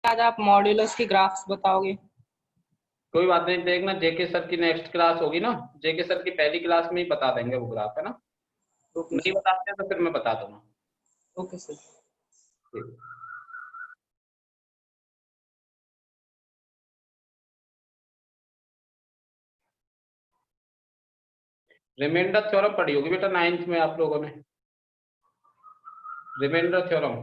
आज आप मॉड्यूलस की ग्राफ्स बताओगे? कोई बात नहीं, देखना जेके सर की नेक्स्ट क्लास होगी ना, जेके सर की पहली क्लास में ही बता देंगे वो ग्राफ, है ना। ओके नहीं सर। बताते तो फिर मैं बता दूंगा। Okay sir. ठीक। रिमाइंडर थ्योरम पढ़ी होगी बेटा 9th में आप लोगों ने, रिमाइंडर थ्योरम।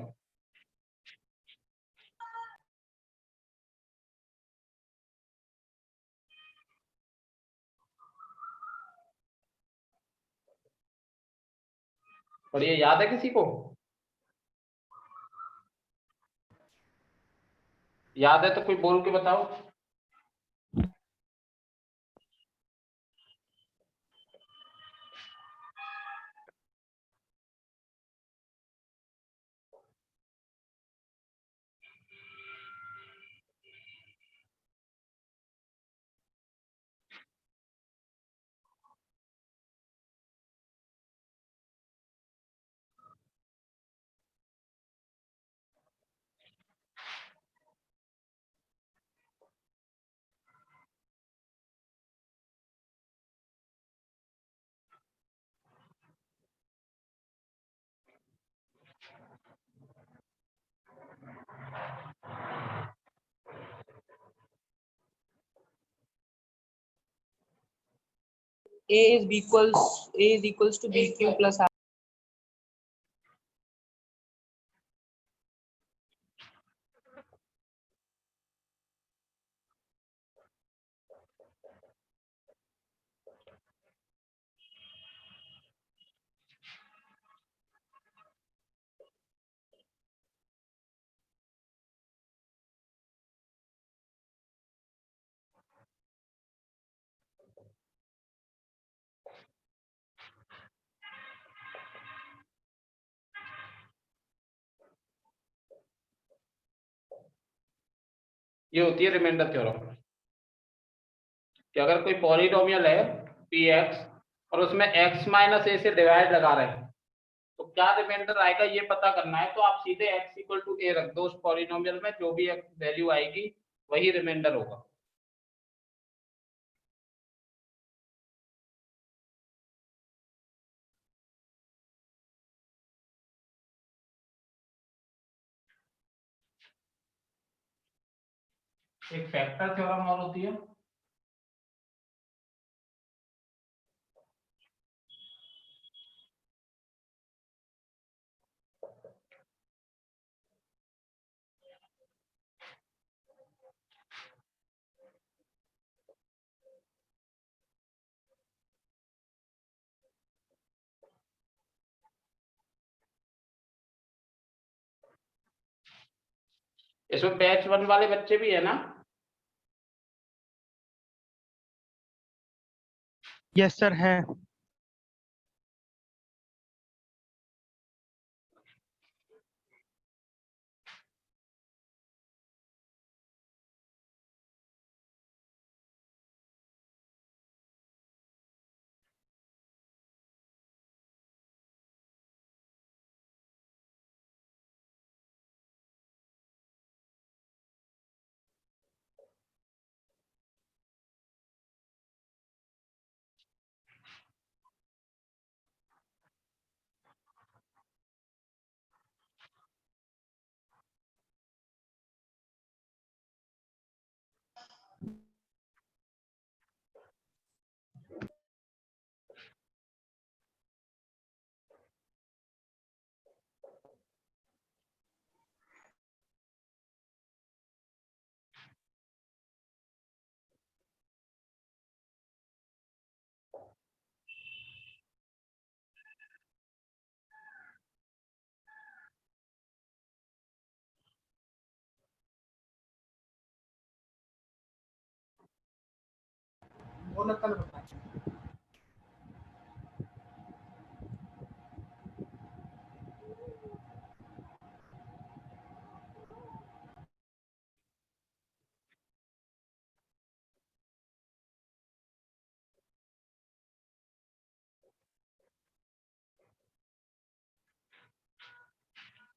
पढ़िए, याद है किसी को? याद है तो कोई बोल के बताओ। A is equals to BQ plus R. ये होती है रिमाइंडर थ्योरम कि अगर कोई पॉलिनोमियल है पी एक्स और उसमें x माइनस ए से डिवाइड लगा रहे हैं तो क्या रिमाइंडर आएगा ये पता करना है, तो आप सीधे x इक्वल टू ए रख दो, उस पॉलिनोमियल में जो भी वैल्यू आएगी वही रिमाइंडर होगा। एक फैक्टर थ्योरम और होती है। इसमें बैच 1 वाले बच्चे भी है ना? यस सर है।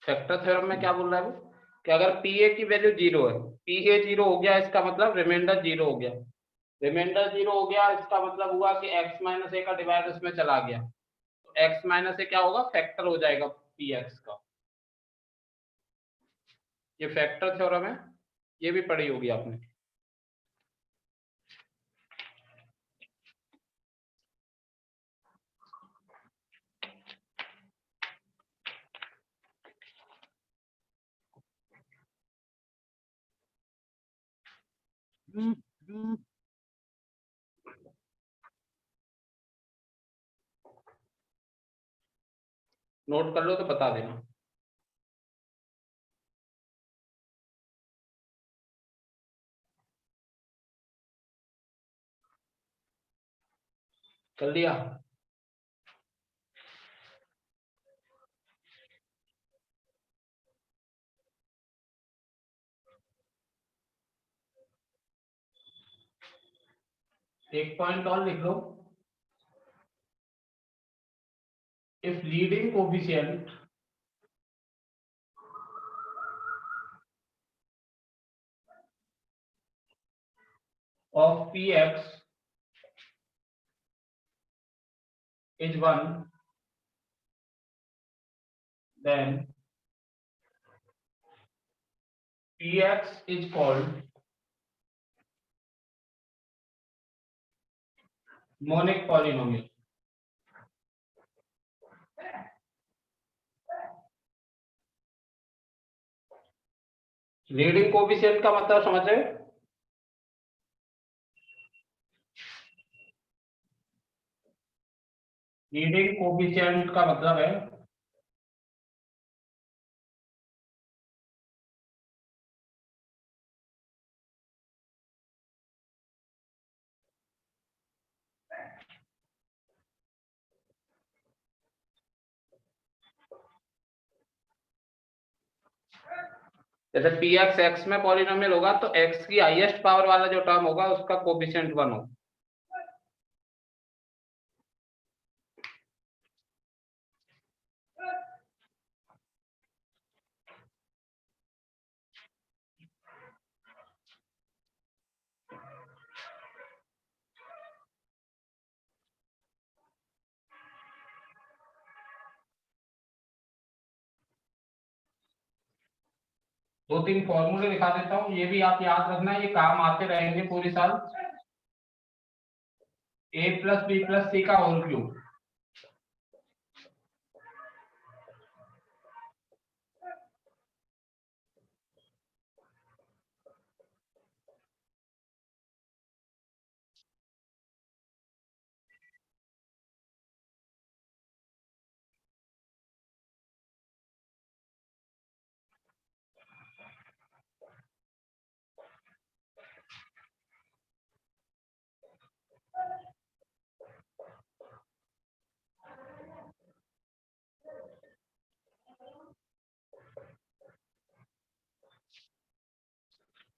फैक्टर थ्योरम में क्या बोल रहा है वो? कि अगर पी ए की वैल्यू 0 है, पी ए 0 हो गया, इसका मतलब रिमाइंडर 0 हो गया। रिमाइंडर 0 हो गया, इसका मतलब हुआ कि x माइनस ए का डिवाइड उसमें चला गया, तो x माइनस ए क्या होगा, फैक्टर हो जाएगा पी एक्स का। ये फैक्टर थ्योरम है, ये भी पढ़ी होगी आपने। नोट कर लो तो बता देना। कर लिया? एक पॉइंट और लिख लो, if leading coefficient of px is 1, then px is called monic polynomial। Leading coefficient का मतलब समझ रहे? लीडिंग कोफिशिएंट का मतलब है जैसे पी एक्स एक्स में पॉलिनोमियल होगा तो एक्स की हाईएस्ट पावर वाला जो टर्म होगा उसका कोफिशिएंट 1 होगा। दो तीन फॉर्मूले दिखा देता हूँ, ये भी आप याद रखना, ये काम आते रहेंगे पूरी साल। ए प्लस बी प्लस सी का होल क्यूब,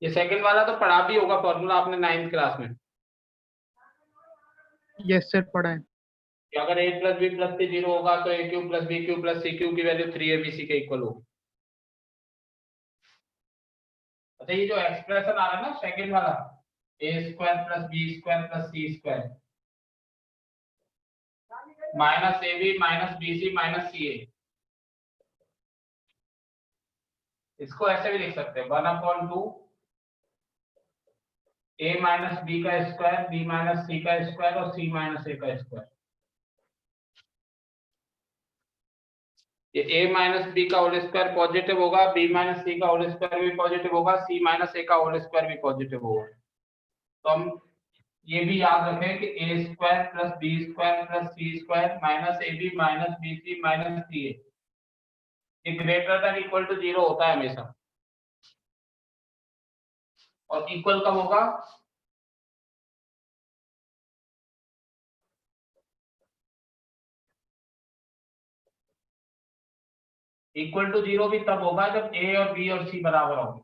ये सेकंड वाला तो पढ़ा भी होगा फॉर्मूला आपने 9th क्लास में। यस सर, पढ़ा है। कि अगर A plus B plus C 0 होगा तो A cube plus B cube plus C cube की वैल्यू 3abc के इक्वल होगी। अच्छा, ये जो एक्सप्रेशन आ रहा है ना सेकंड वाला, A square plus B square plus C square minus A B minus B C minus C A, इसको ऐसे भी लिख सकते हैं 1/2 ए माइनस बी का स्क्वायर बी माइनस सी का स्क्वायर और सी माइनस ए का स्क्वायर। ये a माइनस बी का होल स्क्वायर पॉजिटिव होगा, b माइनस सी का होल स्क्वायर भी पॉजिटिव होगा, c माइनस a का होल स्क्वायर भी पॉजिटिव होगा। तो हम ये भी याद रखें कि a square plus B square plus C square minus A B minus B C minus C A, ये ग्रेटर देन इक्वल टू 0 होता है हमेशा। और इक्वल कब होगा? इक्वल टू 0 भी तब होगा जब a और b और c बराबर होंगे।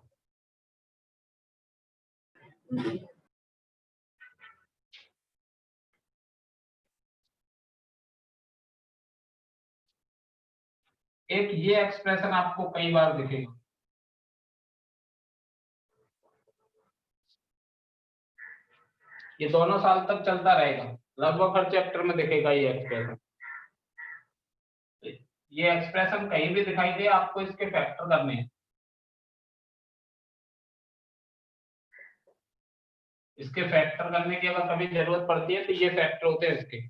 एक ये एक्सप्रेशन आपको कई बार दिखेगा, ये दोनों साल तक चलता रहेगा, लगभग हर चैप्टर में दिखेगा ये एक्सप्रेशन। ये एक्सप्रेशन कहीं भी दिखाई दे, आपको इसके फैक्टर करने हैं। इसके फैक्टर करने की अगर कभी जरूरत पड़ती है तो ये फैक्टर होते हैं इसके।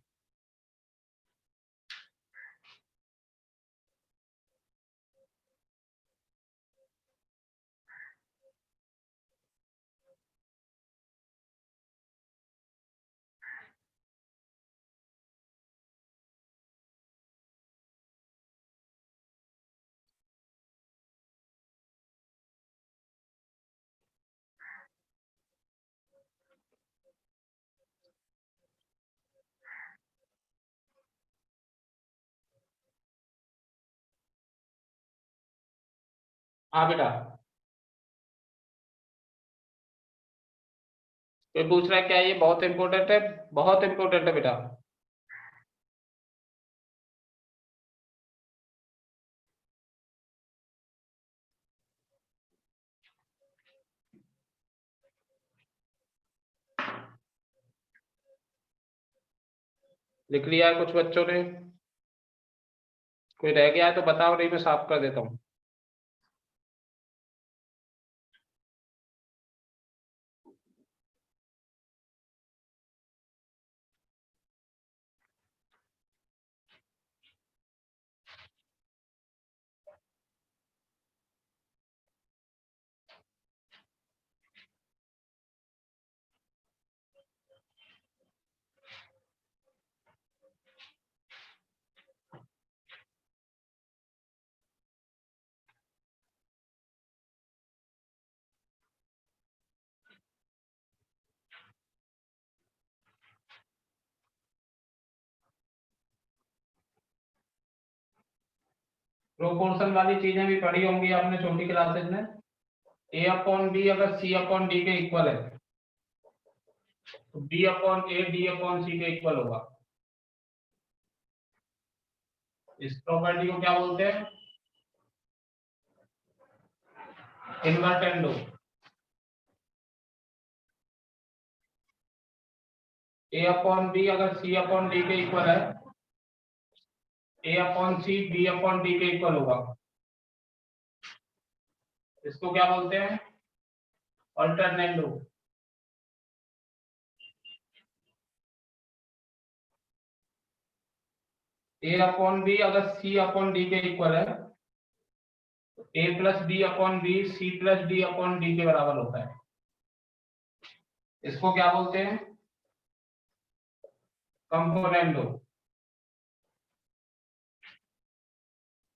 हाँ बेटा, कोई पूछ रहा है क्या? ये बहुत इंपॉर्टेंट है, बहुत इंपॉर्टेंट है बेटा। लिख लिया है कुछ बच्चों ने? कोई रह गया है तो बताओ, नहीं मैं साफ कर देता हूँ। प्रोपोर्शन वाली चीजें भी पढ़ी होंगी आपने छोटी क्लासेज में। ए अपॉन बी अगर सी अपॉन डी के इक्वल है तो B upon A D upon C के इक्वल होगा। इस प्रॉपर्टी को क्या बोलते हैं? इन्वर्टेंडो। ए अपॉन बी अगर सी अपॉन डी के इक्वल है, A upon C B upon D के इक्वल होगा। इसको क्या बोलते हैं? अल्टरनेंडो। ए अपॉन बी अगर सी अपॉन डी के इक्वल है तो A plus B upon B C plus D upon D के बराबर होता है। इसको क्या बोलते हैं? कंपोनेंडो।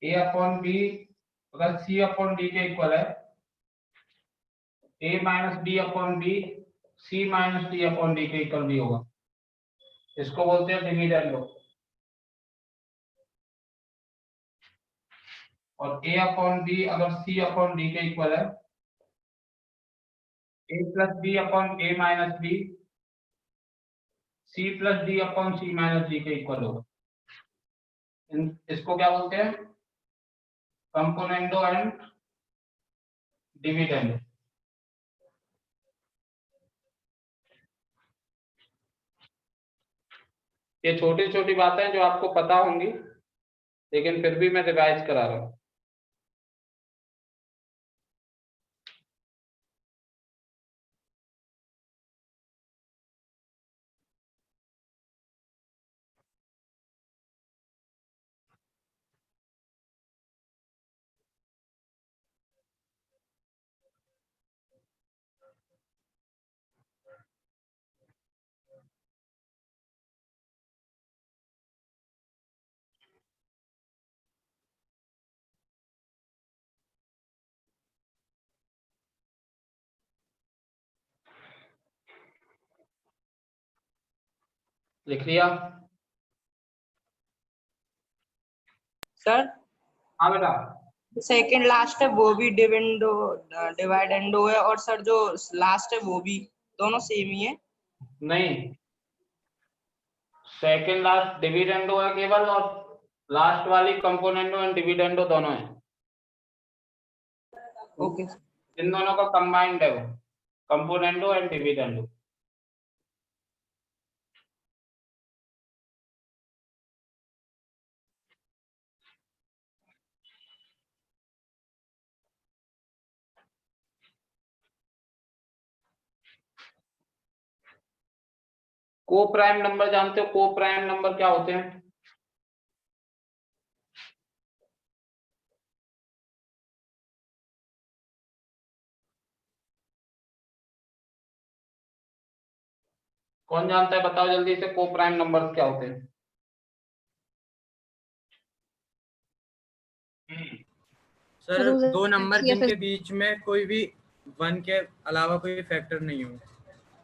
ए अपॉन बी अगर सी अपॉन डी के इक्वल है, A minus B upon B C minus D upon D के इक्वल भी होगा। इसको बोलते हैं डिविडेंडो। और ए अपॉन बी अगर सी अपॉन डी के इक्वल है, A plus B upon A minus B C plus D upon C minus D के इक्वल होगा। इसको क्या बोलते हैं? Componendo and dividendo. ये छोटी छोटी बातें जो आपको पता होंगी, लेकिन फिर भी मैं रिवाइज करा रहा हूँ। लिख लिया? सर हाँ बेटा। सेकंड लास्ट है वो भी डिवाइडेंडो है, और सर जो लास्ट है वो भी, दोनों सेम ही है। नहीं, सेकंड लास्ट डिविडेंडो है केवल, और लास्ट वाली कंपोनेंडो एंड डिविडेंडो दोनों है। ओके। इन दोनों का कंबाइंड है वो, कंपोनेंडो एंड डिविडेंडो। को प्राइम नंबर जानते हो? को प्राइम नंबर क्या होते हैं? कौन जानता है? बताओ जल्दी से, को प्राइम नंबर्स क्या होते हैं? सर Rows दो नंबर HCF जिनके बीच में कोई भी 1 के अलावा कोई फैक्टर नहीं हो,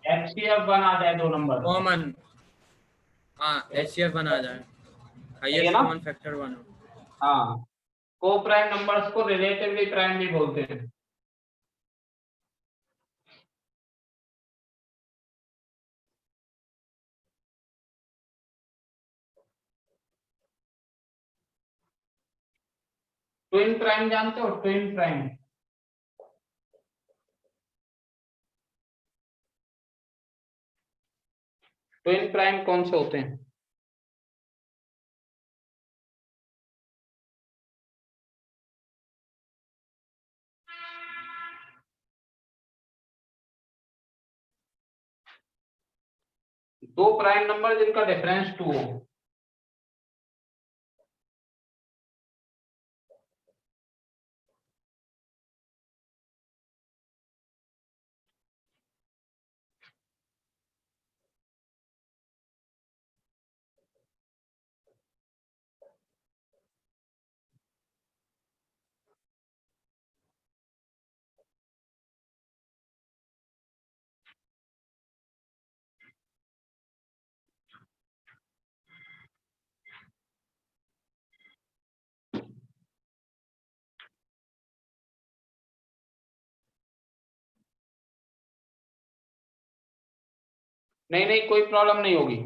HCF 1 आ जाए दो नंबर, कॉमन, हाँ HCF 1 आ जाए, हाईएस्ट ना? कॉमन फैक्टर 1 हो। हाँ, को प्राइम नंबर्स को रिलेटिवली प्राइम भी बोलते हैं। ट्विन प्राइम जानते हो? ट्विन प्राइम, ट्विन प्राइम कौन से होते हैं? दो प्राइम नंबर जिनका डिफरेंस 2 हो। नहीं नहीं, कोई प्रॉब्लम नहीं होगी।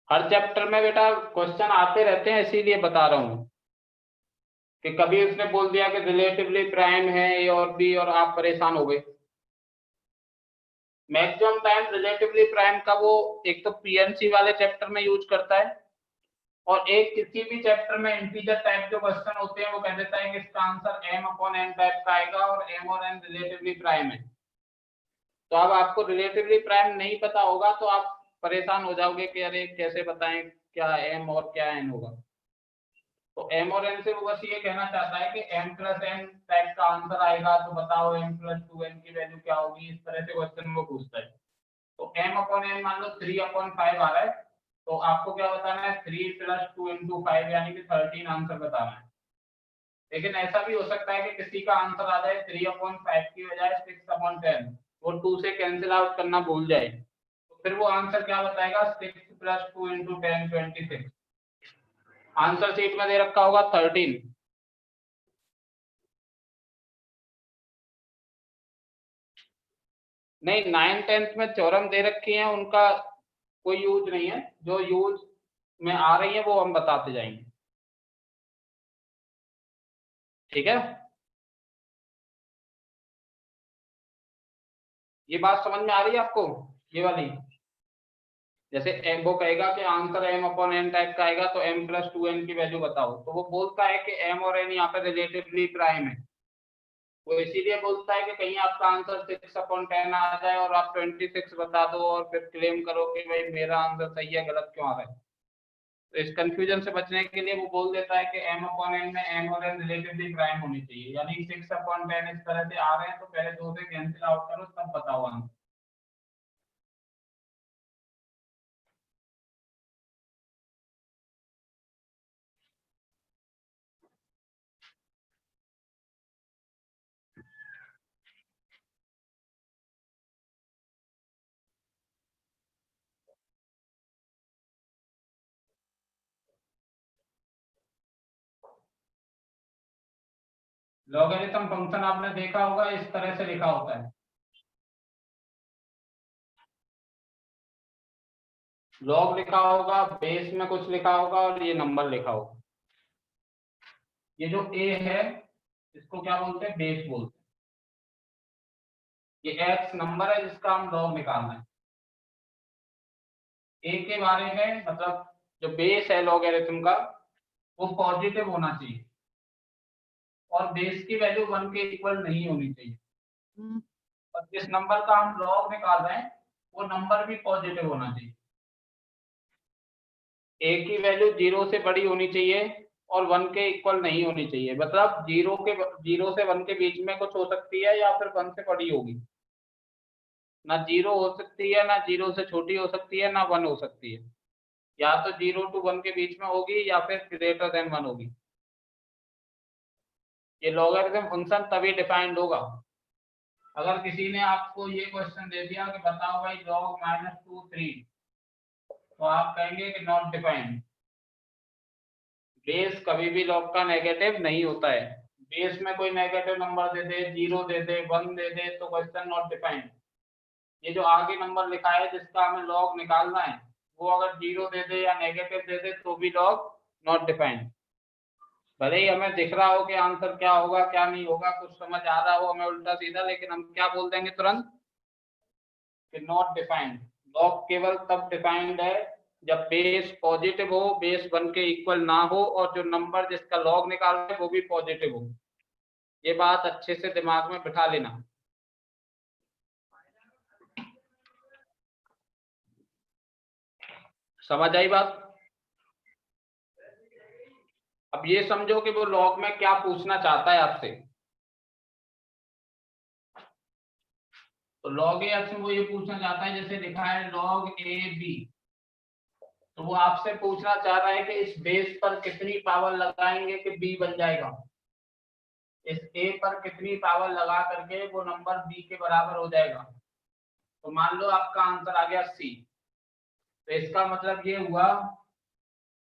हर चैप्टर में बेटा क्वेश्चन आते रहते हैं, इसीलिए बता रहा हूँ कि कभी उसने बोल दिया कि रिलेटिवली प्राइम है ए और बी और आप परेशान हो गए। मैक्सिमम टाइम रिलेटिवली प्राइम का वो एक तो पीएनसी वाले चैप्टर में यूज करता है, और एक किसी भी चैप्टर में इंटीजर टाइप जो क्वेश्चन होते हैं वो कह देता है कि इसका answer m upon n type का आएगा और m और n रिलेटिवली प्राइम है। तो अब आपको रिलेटिवली प्राइम नहीं पता होगा तो आप परेशान हो जाओगे कि अरे कैसे बताएं क्या m और क्या n होगा। तो m और n से वो बस ये कहना चाहता है कि m प्लस n टाइप का आंसर आएगा तो बताओ m प्लस 2n की वैल्यू क्या होगी, इस तरह से क्वेश्चन वो पूछता है। तो m अपॉन n मान लो 3 अपॉन 5 आ रहा है, तो आपको क्या बताना है? 3 प्लस 2 इंटू 5 यानी कि 13 आंसर बताना है। लेकिन ऐसा भी हो सकता है कि किसी का आंसर आ जाए 3 अपॉन 5 की बजाय 6 अपॉन 10, वो 2 से कैंसिल आउट करना भूल जाए, तो फिर वो आंसर क्या बताएगा? 6 प्लस 2 इंटू 10 26। आंसर शीट में दे रखा होगा 13। नहीं, 9th 10th में थ्योरम दे रखी है, उनका कोई यूज नहीं है, जो यूज में आ रही है वो हम बताते जाएंगे, ठीक है? ये बात समझ में आ रही है आपको, ये वाली? जैसे वो कहेगा कि answer m upon n type का आएगा तो m प्लस 2n की वैल्यू बताओ, तो वो बोलता है कि m और n यहाँ पे रिलेटिवली प्राइम है। वो इसीलिए बोलता है कि कहीं आपका आंसर 6 अपॉन 10 आ जाए और आप 26 बता दो और फिर क्लेम करो कि भाई मेरा आंसर सही है, गलत क्यों आ रहा है। तो इस कंफ्यूजन से बचने के लिए वो बोल देता है कि m अपॉन n में m और n रिलेटिवली प्राइम होनी चाहिए, यानी 6 अपॉन 10 इस तरह से आ रहे हैं तो पहले 2 से कैंसिल आउट करो तब बताओ आंसर। लॉगरिथम फंक्शन आपने देखा होगा, इस तरह से लिखा होता है। लॉग लिखा होगा, बेस में कुछ लिखा होगा और ये नंबर लिखा होगा। ये जो a है इसको क्या बोलते हैं? बेस बोलते हैं। ये x नंबर है जिसका हम लॉग निकालना है। a के बारे में मतलब जो बेस है लॉगरिथम का वो पॉजिटिव होना चाहिए और बेस की वैल्यू 1 के इक्वल नहीं होनी चाहिए। और जिस नंबर का हम लॉग निकाल रहे हैं वो नंबर भी पॉजिटिव होना चाहिए। ए की वैल्यू 0 से बड़ी होनी चाहिए और 1 के इक्वल नहीं होनी चाहिए, मतलब 0 से 1 के बीच में कुछ हो सकती है या फिर 1 से बड़ी होगी, ना 0 हो सकती है, ना 0 से छोटी हो सकती है, ना 1 हो सकती है, या तो 0 to 1 के बीच में होगी या फिर ग्रेटर देन 1 होगी। ये लॉगरिथम फंक्शन तभी डिफाइंड होगा। अगर किसी ने आपको ये क्वेश्चन दे दिया कि बताओ भाई log -2 3, तो आप कहेंगे कि नॉट डिफाइंड। बेस कभी भी log का नेगेटिव नहीं होता है। बेस में कोई नेगेटिव नंबर दे दे, 0 दे दे, 1 दे दे, तो क्वेश्चन नॉट डिफाइंड। ये जो आगे नंबर लिखा है जिसका हमें log निकालना है, वो अगर 0 दे दे या नेगेटिव दे दे तो भी log नॉट डिफाइंड। भले ही हमें दिख रहा हो कि आंसर क्या होगा क्या नहीं होगा, कुछ समझ आ रहा हो हमें उल्टा सीधा, लेकिन हम क्या बोल देंगे तुरंत कि नॉट डिफाइंड। लॉग केवल तब डिफाइंड है जब बेस पॉजिटिव हो, बेस 1 के इक्वल ना हो, और जो नंबर जिसका लॉग निकाल रहे हैं वो भी पॉजिटिव हो। ये बात अच्छे से दिमाग में बिठा लेना। समझ आई बात? अब ये समझो कि वो लॉग में क्या पूछना चाहता है आपसे। तो log a से वो ये पूछना चाहता है, जैसे लिखा है log a b, तो वो आपसे पूछना चाह रहा है कि इस बेस पर कितनी पावर लगाएंगे कि b बन जाएगा। इस a पर कितनी पावर लगा करके वो नंबर b के बराबर हो जाएगा। तो मान लो आपका आंसर आ गया c, तो इसका मतलब ये हुआ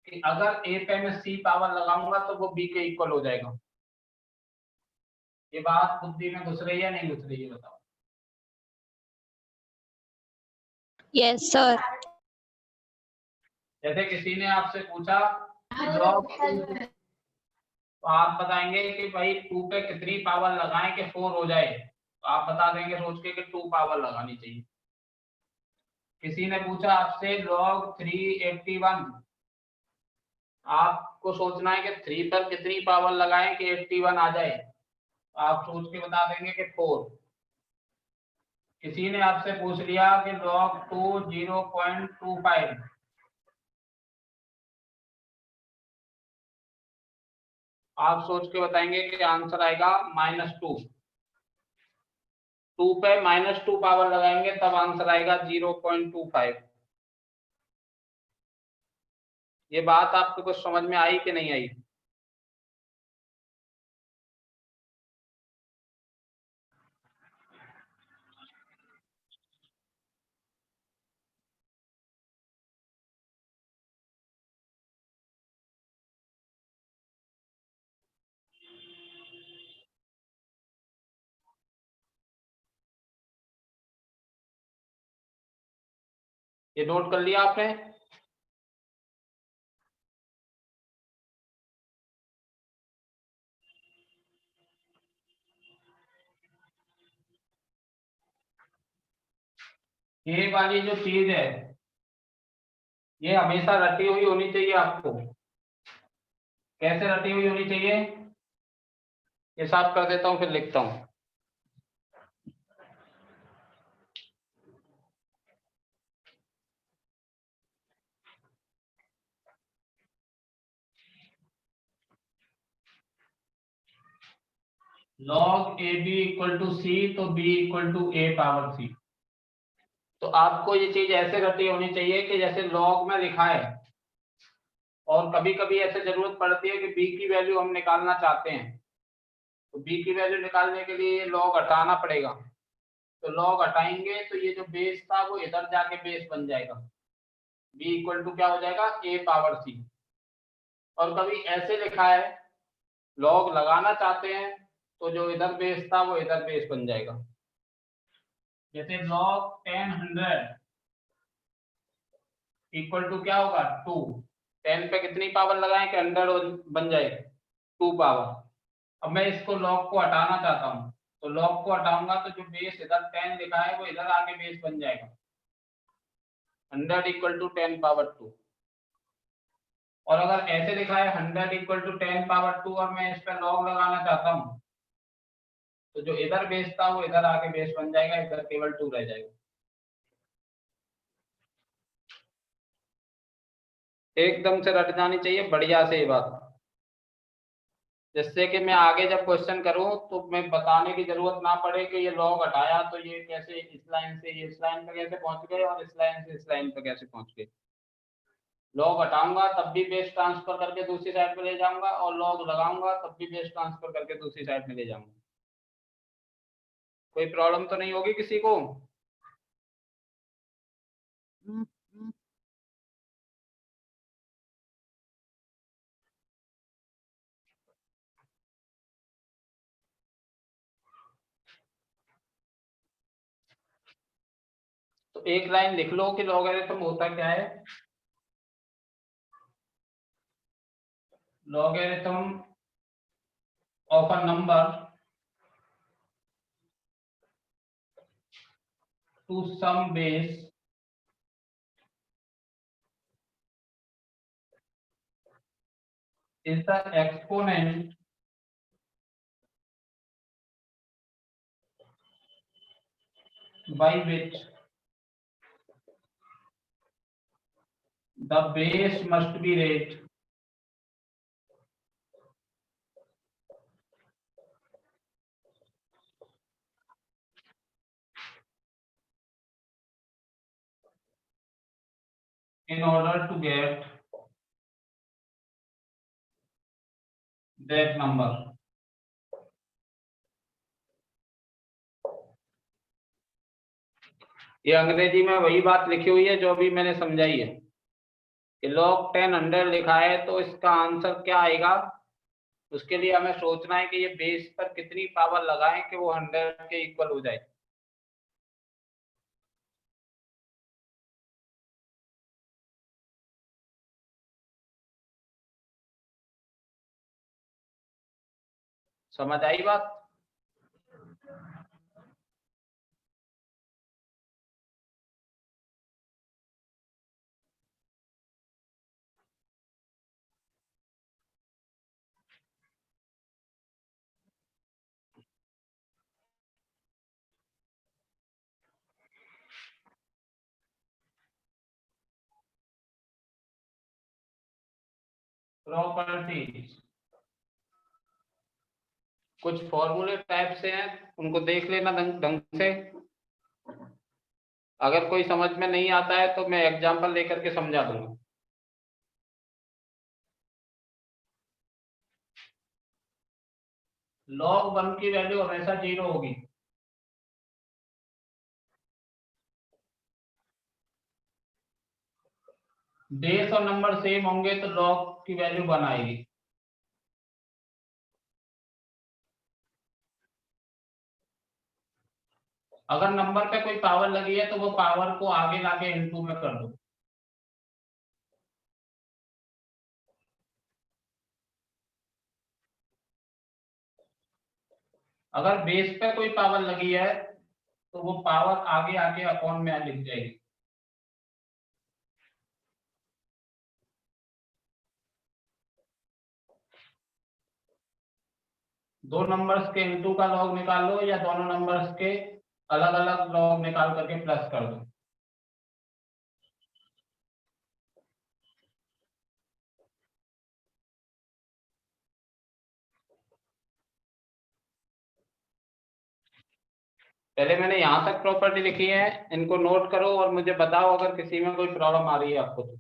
कि अगर a पे मैं c पावर लगाऊंगा तो वो b के इक्वल हो जाएगा। ये बात बुद्धि में घुस रही है नहीं घुस रही है बताओ? Yes sir. जैसे किसी ने आपसे पूछा log 2, तो आप बताएंगे कि भाई 2 पे कितनी पावर लगाएं कि 4 हो जाए, तो आप बता देंगे सोच के कि 2 पावर लगानी चाहिए। किसी ने पूछा आपसे log 381, आपको सोचना है कि 3 पर कितनी पावर लगाएं कि 81 आ जाए, तो आप सोच के बता देंगे कि 4। किसी ने आपसे पूछ लिया कि log 2 0.25, आप सोच के बताएंगे कि आंसर आएगा -2। 2 पे -2 पावर लगाएंगे तब आंसर आएगा 0.25। ये बात आपको कुछ समझ में आई कि नहीं आई? ये नोट कर लिया आपने? ये वाली जो चीज है ये हमेशा रटी हुई होनी चाहिए आपको। कैसे रटी हुई होनी चाहिए? ये साफ कर देता हूं फिर लिखता हूं। log ab equal to c, तो b equal to a power c। तो आपको ये चीज ऐसे रटी होनी चाहिए कि जैसे log में लिखा है, और कभी कभी ऐसे जरूरत पड़ती है कि b की वैल्यू हम निकालना चाहते हैं, तो b की वैल्यू निकालने के लिए log हटाना पड़ेगा। तो log हटाएंगे तो ये जो बेस था वो इधर जाके बेस बन जाएगा, b इक्वल टू क्या हो जाएगा a पावर c। और कभी ऐसे लिखा है log लगाना चाहते हैं तो जो इधर बेस था वो इधर बेस बन जाएगा। जैसे log 10 इक्वल टू क्या होगा 2। 10 पे कितनी पावर लगाएं कि 100 बन जाए 2 पावर। अब मैं इसको log को हटाना चाहता हूं, तो log को हटाऊंगा तो जो बेस इधर 10 लिखा है वो इधर आके बेस बन जाएगा 100 इक्वल टू 10 पावर 2। और अगर ऐसे लिखा है 100 इक्वल टू 10 पावर 2 और मैं इस पर log लगाना चाहता हूं, तो जो इधर बेस था वो इधर आके बेस बन जाएगा, इधर केवल 2 रह जाएगा। एकदम से रट जानी चाहिए बढ़िया से ये बात, जिससे कि मैं आगे जब क्वेश्चन करूं तो मैं बताने की जरूरत ना पड़े कि ये लॉग हटाया तो ये कैसे इस लाइन से ये इस लाइन पे कैसे पहुंच गए और इस लाइन से इस लाइन पे कैसे पहुंच गए। लॉग हटाऊंगा तब भी बेस ट्रांसफर करके दूसरी साइड पे ले जाऊंगा और लॉग लगाऊंगा तब भी बेस ट्रांसफर करके दूसरी साइड में ले जाऊंगा। कोई प्रॉब्लम तो नहीं होगी किसी को? तो एक लाइन लिख लो कि लॉगरिथम होता क्या है। Logarithm of a number to some base is the exponent by which the base must be raised in order to get that number। ये अंग्रेजी में वही बात लिखी हुई है जो अभी मैंने समझाई है कि log 10 100 लिखा है तो इसका आंसर क्या आएगा। उसके लिए हमें सोचना है कि ये बेस पर कितनी पावर लगाएं कि वो 100 के इक्वल हो जाए। समझ आई बात? प्रॉपर्टीज कुछ फॉर्मूले टाइप से हैं, उनको देख लेना ढंग से। अगर कोई समझ में नहीं आता है तो मैं एग्जांपल लेकर के समझा दूंगा। log 1 की वैल्यू हमेशा 0 होगी। बेस और नंबर सेम होंगे तो log की वैल्यू 1 आएगी। अगर नंबर पे कोई पावर लगी है तो वो पावर को आगे लाके इनटू में कर दो। अगर बेस पे कोई पावर लगी है तो वो पावर आगे आके अपॉन में लिख जाएगी। दो नंबर्स के इनटू का लॉग निकाल लो या दोनों नंबर्स के अलग अलग लॉग निकाल करके प्लस कर दो। पहले मैंने यहाँ तक प्रॉपर्टी लिखी है, इनको नोट करो और मुझे बताओ अगर किसी में कोई प्रॉब्लम आ रही है आपको तो।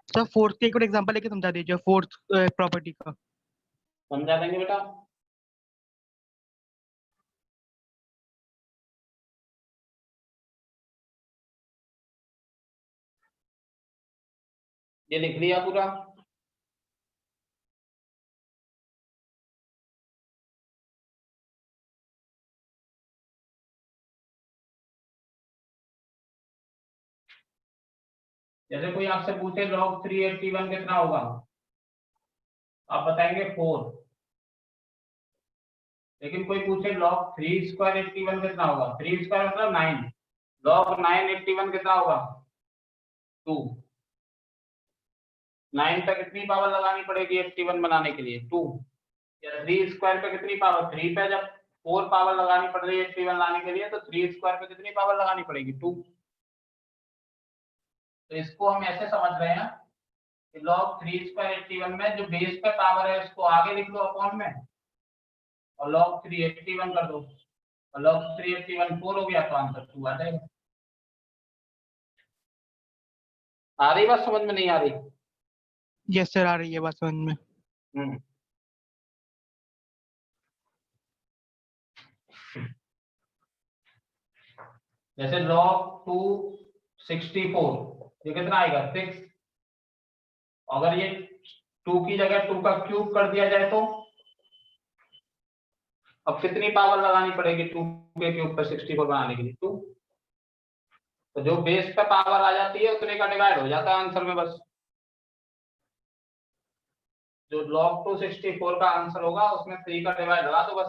सर फोर्थ के एक एग्जांपल लेके समझा दीजिए, फोर्थ प्रॉपर्टी का। समझा देंगे बेटा। ये लिख लिया पूरा। जैसे कोई आपसे पूछे log 381 कितना होगा, आप बताएंगे 4। लेकिन कोई पूछे log 3 स्क्वायर 81 कितना होगा, 3 स्क्वायर मतलब 9, log 9 81 कितना होगा 2। 9 पे कितनी पावर लगानी पड़ेगी 81 बनाने के लिए 2, या 3 स्क्वायर पे कितनी पावर 3 पे जब 4 पावर लगानी पड़ रही है 81 लाने के लिए, तो 3 स्क्वायर पे कितनी पावर लगानी पड़ेगी? 2। तो इसको हम ऐसे समझ रहे हैं कि log 3 स्क्वायर 81 में जो बेस पे पावर है उसको आगे लिख लो अपॉन में, और log 3 81 कर दो, और log 3 81 4 हो गया, तो आंसर 2 आ जाएगा। आ रही बात समझ में, नहीं आ रही? यस सर, आ रही है बात समझ में। जैसे log 264 ये कितना आएगा? 6। अगर ये 2 की जगह 2 का क्यूब कर दिया जाए तो अब कितनी पावर लगानी पड़ेगी 2 के क्यूब पर 64 बनाने के लिए? 2। तो जो बेस पे पावर आ जाती है उतने का डिवाइड हो जाता है आंसर में बस। जो log 264 का आंसर होगा उसमें 3 का डिवाइड लगा दो बस।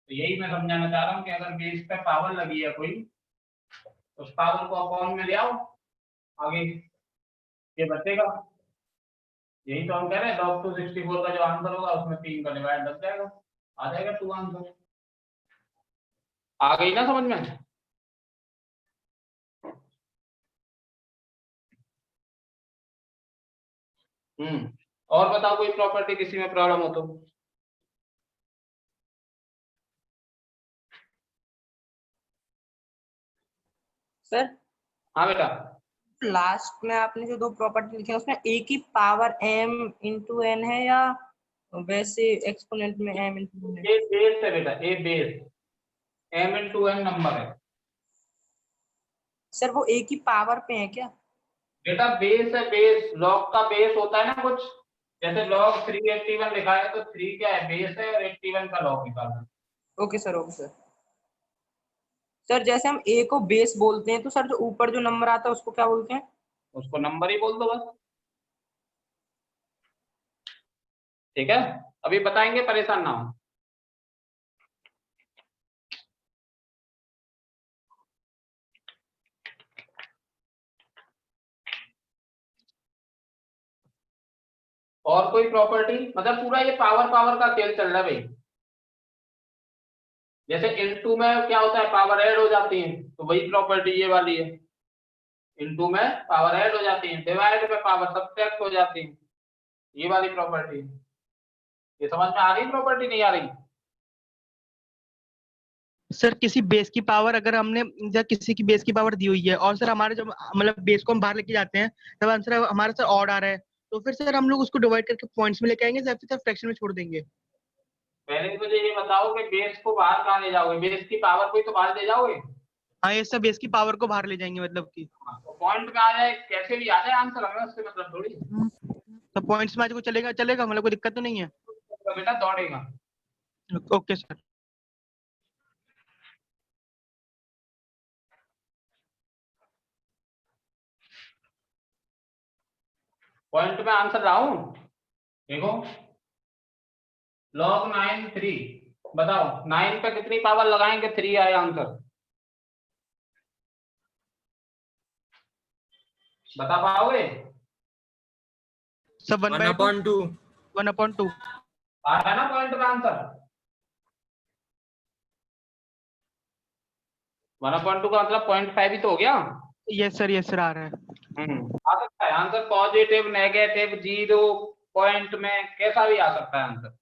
तो यही मैं समझाना चाह रहा हूँ कि अगर बेस पे पावर लगी है कोई, उस पावर को अपॉन में ले आओ, आगे ये बचेगा। यही तो हम कह रहे हैं, log 264 का जो आंसर होगा उसमें 3 का डिवाइड लग जाएगा, आ जाएगा 2 आंसर। आ गई ना समझ में? और बताओ कोई प्रॉपर्टी किसी में प्रॉब्लम हो तो। सर हाँ बेटा। लास्ट में आपने जो 2 प्रॉपर्टी लिखी है उसमें a की पावर m इंटू n है या वैसे एक्सपोनेंट में m इंटू n है? ये बेस है बेटा, A base, m into n number है। सर वो a की पावर पे है क्या? बेटा बेस है, बेस log का बेस होता है ना कुछ, जैसे log 381 लिखा है तो 3 क्या है? बेस है, और 81 का log निकालना। Okay sir, okay sir. Sir जैसे हम a को बेस बोलते हैं तो सर जो ऊपर जो नंबर आता है उसको क्या बोलते हैं? उसको नंबर ही बोल दो बस, ठीक है? अभी बताएंगे, परेशान ना हो। और कोई प्रॉपर्टी, मतलब पूरा ये पावर पावर का खेल चल रहा है भाई। जैसे इनटू में क्या होता है? पावर ऐड हो जाती है, तो वही प्रॉपर्टी ये वाली है। इनटू में पावर ऐड हो जाती है, डिवाइड में पावर सब्ट्रैक्ट हो जाती है, ये वाली प्रॉपर्टी। ये समझ में आ रही प्रॉपर्टी, नहीं आ रही? सर किसी बेस की पावर अगर हमने या किसी की बेस की पावर दी हुई है और सर हमारे जब मतलब बेस को हम बाहर लेके जाते हैं तब आंसर हमारा सर ऑड आ रहा है, तो फिर सर हम लोग उसको डिवाइड करके पॉइंट्स में लेके आएंगे या फिर फ्रैक्शन में छोड़ देंगे? पहले मुझे ये बताओ कि बेस को बाहर कहाँ ले जाओगे? बेस की पावर को ही तो बाहर ले जाओगे। हाँ ये सर बेस की पावर को बाहर ले जाएंगे, मतलब कि तो पॉइंट में आ जाए, कैसे भी आ जाए आंसर, हमें उससे मतलब थोड़ी। तो पॉइंट्स में आज को चलेगा चलेगा, मतलब कोई दिक्कत तो नहीं है? तो बेटा दौड़ेगा। Okay sir. पॉइंट में आंसर लाऊं? देखो log 9 3, बताओ 9 पे कितनी पावर लगाएंगे 3 आए आंसर? बता पाओगे? सब 1/2। 1/2। आ रहा है ना पॉइंट में आंसर? 1/2 का मतलब 0.5 ही तो हो गया। यस सर आ रहा है। आ सकता है आंसर पॉजिटिव, नेगेटिव, 0, पॉइंट में, कैसा भी आ सकता है आंसर।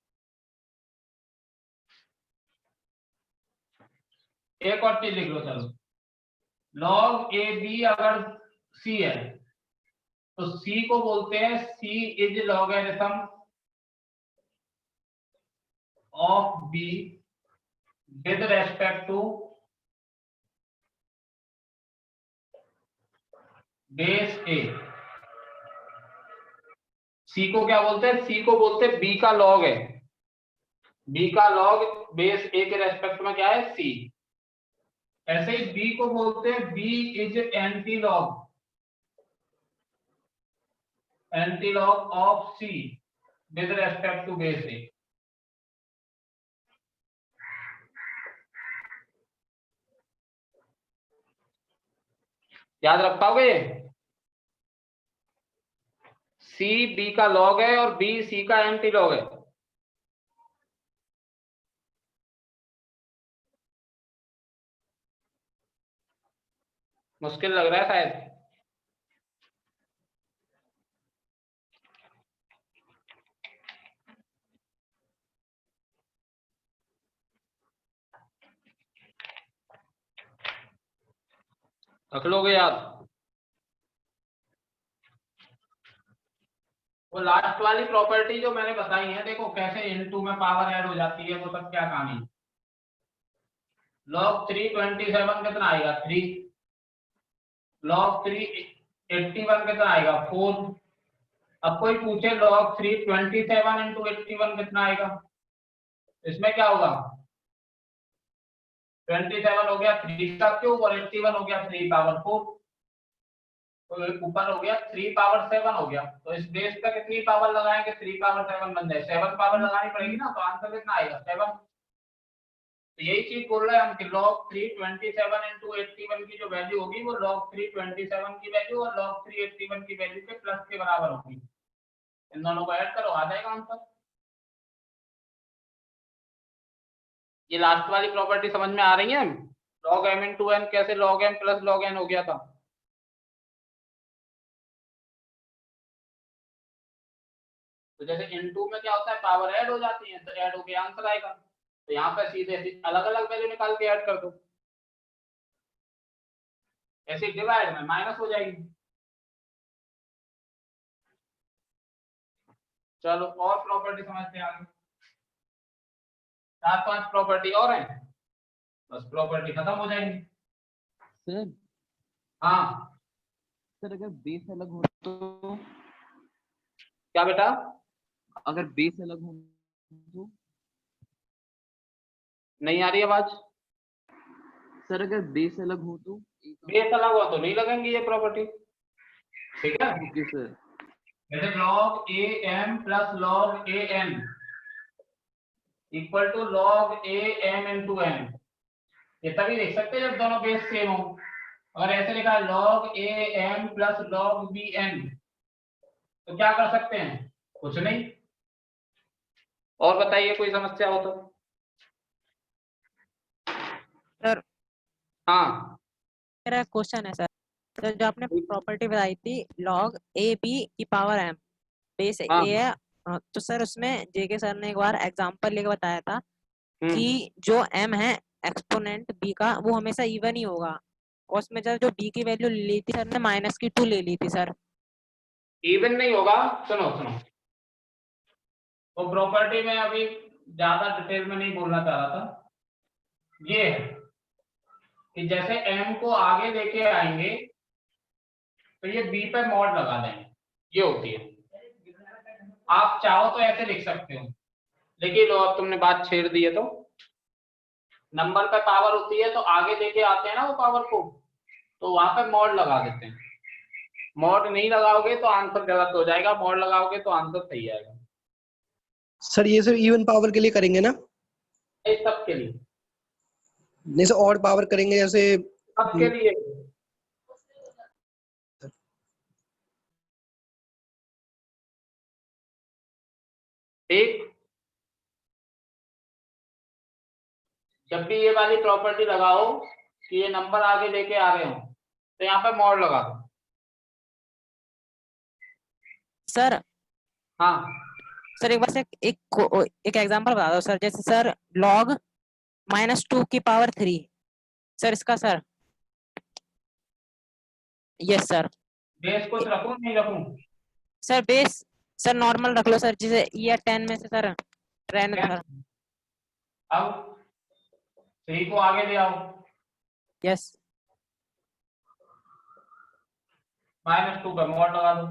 एक और चीज लिख लो चलो, log ए बी अगर c है तो c को बोलते हैं c is logarithm of b with respect to base a। c को क्या बोलते हैं? c को बोलते हैं b का लॉग है, b का लॉग बेस a के रेस्पेक्ट में क्या है? c। ऐसे ही b को बोलते हैं b is anti log of c with respect to base a। याद रख पाओगे? c b का लॉग है और b c का एंटी लॉग है। मुश्किल लग रहा है शायद। रख लोगे याद? वो लास्ट वाली प्रॉपर्टी जो मैंने बताई है, देखो कैसे इनटू में पावर ऐड हो जाती है, वो सब क्या कहानी। log 327 कितना आएगा 3, log 381 कितना आएगा 4। अब कोई पूछे log 327 इंटू 81 कितना आएगा, इसमें क्या होगा 27 हो गया 3 का क्यूब और 81 हो गया 3 पावर 4, तो ऊपर हो गया 3 पावर 7 हो गया। तो इस बेस पे कितनी पावर लगाएंगे 3 पावर 7 बन जाए, 7 पावर लगानी पड़ेगी ना, तो आंसर कितना आएगा 7। तो यही चीज बोल रहे हैं हम कि log 327 इंटू 81 की जो वैल्यू होगी वो log 327 की वैल्यू और log 381 की वैल्यू के प्लस के बराबर होगी। इन दोनों को ऐड करो, आ जाएगा आंसर। ये लास्ट वाली प्रॉपर्टी समझ में आ रही है? log m इंटू n कैसे log m plus log n हो गया था। तो जैसे इनटू में क्या होता है, पावर ऐड हो जाती है, तो ऐड होके आंसर आएगा। तो यहाँ पे सीधे अलग अलग वैल्यू निकाल के ऐड कर दो, ऐसे डिवाइड में माइनस हो जाएगी। चलो और प्रॉपर्टी समझते हैं आगे। 4-5 प्रॉपर्टी और हैं, बस प्रॉपर्टी खत्म हो जाएंगी। सर हाँ सर अगर बेस अलग हो तो, क्या बेटा? अगर बेस अलग हो तो नहीं आ रही आवाज। सर अगर बेस अलग हो तो बेस अलग हो तो नहीं लगेंगी ये प्रॉपर्टी, ठीक है। Okay sir. जैसे log am plus log an equal to log am into n, ये तभी लिख सकते हैं जब दोनों बेस सेम हो। अगर ऐसे लिखा है log am plus log bn, तो क्या कर सकते हैं, कुछ नहीं। और बताइए कोई समस्या हो तो। सर हाँ मेरा क्वेश्चन है सर, तो जो आपने प्रॉपर्टी बताई थी log a b की पावर m बेस a हाँ। है, तो सर उसमें जेके सर ने एक बार एग्जांपल लेके बताया था हम्म। कि जो m है एक्सपोनेंट b का वो हमेशा इवन ही होगा, और उसमें जो b की वैल्यू ली थी सर ने -2 ले ली थी सर। इवन नहीं होगा, सुनो सुनो, वो प्रॉपर्टी में अभी ज्यादा डिटेल में नहीं बोलना चाह रहा था। ये है कि जैसे m को आगे लेके आएंगे तो ये b पे मॉड लगा देंगे, ये होती है। आप चाहो तो ऐसे लिख सकते हो, लेकिन लो अब तुमने बात छेड़ दी है, तो नंबर पे पावर होती है तो आगे लेके आते हैं ना वो पावर को, तो वहां पे मॉड लगा देते हैं। मॉड नहीं लगाओगे तो आंसर गलत हो जाएगा, मॉड लगाओगे तो आंसर सही आएगा। सर ये सिर्फ इवन पावर के लिए करेंगे ना? ये सबके लिए, नहीं सर ऑड पावर करेंगे जैसे? सबके लिए। ठीक, जब भी ये वाली प्रॉपर्टी लगाओ कि ये नंबर आगे लेके आ रहे हो तो यहाँ पे मॉड लगा दो। सर हाँ सर एक बार से एक एग्जांपल बता दो सर, जैसे सर log -2 की पावर 3 सर, इसका सर। Yes sir. बेस कुछ रखूं नहीं रखूं? सर बेस सर नॉर्मल रख लो सर, जैसे ईयर 10 में से सर 10 सर। अब 3 को आगे ले आओ, यस -2 पे मॉड लगा दो।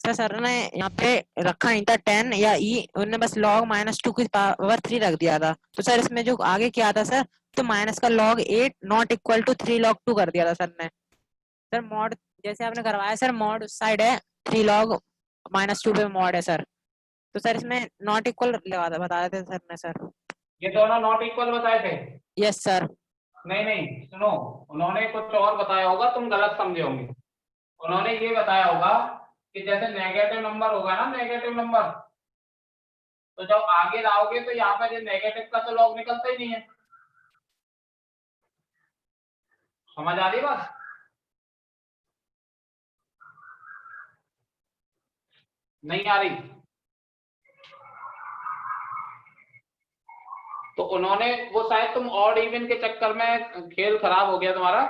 सर ने यहाँ पे रखा नहीं था 10 या ई, उन्होंने बस log -2 की पावर 3 रख दिया था। तो सर इसमें जो आगे क्या था सर, तो माइनस का log 8 not equal to 3 log 2 कर दिया था सर ने। सर मॉड जैसे आपने करवाया सर, मॉड उस साइड है, 3 log -2 पे मॉड है सर, तो सर इसमें नॉट इक्वल लगा था, बताया था सर ने सर। ये दोनों नॉट इक्वल बताए थे? Yes sir. नहीं नहीं सुनो, उन्होंने कुछ और बताया होगा, तुम गलत समझे होंगे। उन्होंने ये बताया होगा कि जैसे नेगेटिव नंबर होगा ना, नेगेटिव नंबर, तो जब आगे लाओगे तो यहाँ पर ये नेगेटिव का तो लॉग निकलता ही नहीं है, समझ आ रही बात? नहीं आ रही? तो उन्होंने वो शायद तुम ऑड इवन के चक्कर में खेल खराब हो गया तुम्हारा।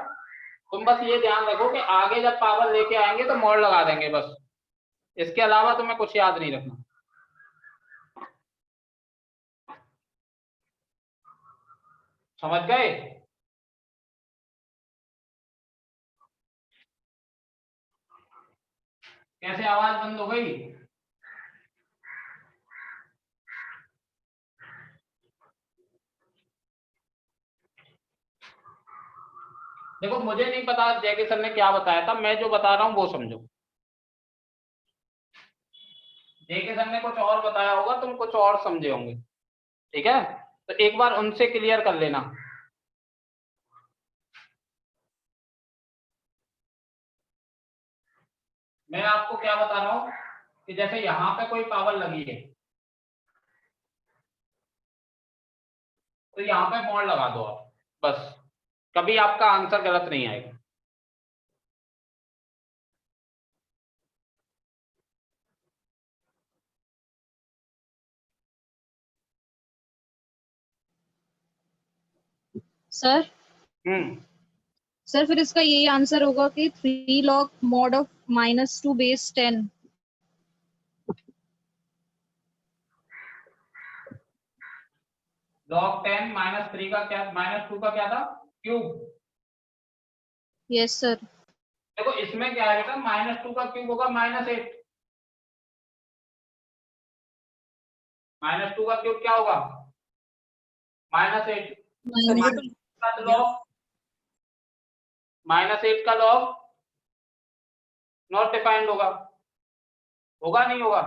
तुम बस ये ध्यान रखो कि आगे जब पावर लेके आएंगे तो मोड लगा देंगे बस, इसके अलावा तुम्हें कुछ याद नहीं रखना। समझ गए? कैसे आवाज बंद हो गई? देखो मुझे नहीं पता जैके सर ने क्या बताया था, मैं जो बता रहा हूं वो समझो। जैके सर ने कुछ और बताया होगा, तुम कुछ और समझे होंगे, ठीक है? तो एक बार उनसे क्लियर कर लेना। मैं आपको क्या बता रहा हूं कि जैसे यहां पे कोई पावर लगी है तो यहां पे मोड लगा दो आप, बस कभी आपका आंसर गलत नहीं आएगा। सर सर फिर इसका यही आंसर होगा कि 3 log mod of -2 base 10। log 10 -3 का क्या, -2 का क्या था, क्यूब। Yes sir. देखो इसमें क्या है बेटा, -2 का क्यूब होगा -8। -2 का क्यूब क्या होगा, -8। का लॉग -8 का लॉग नॉट डिफाइंड होगा, होगा नहीं होगा?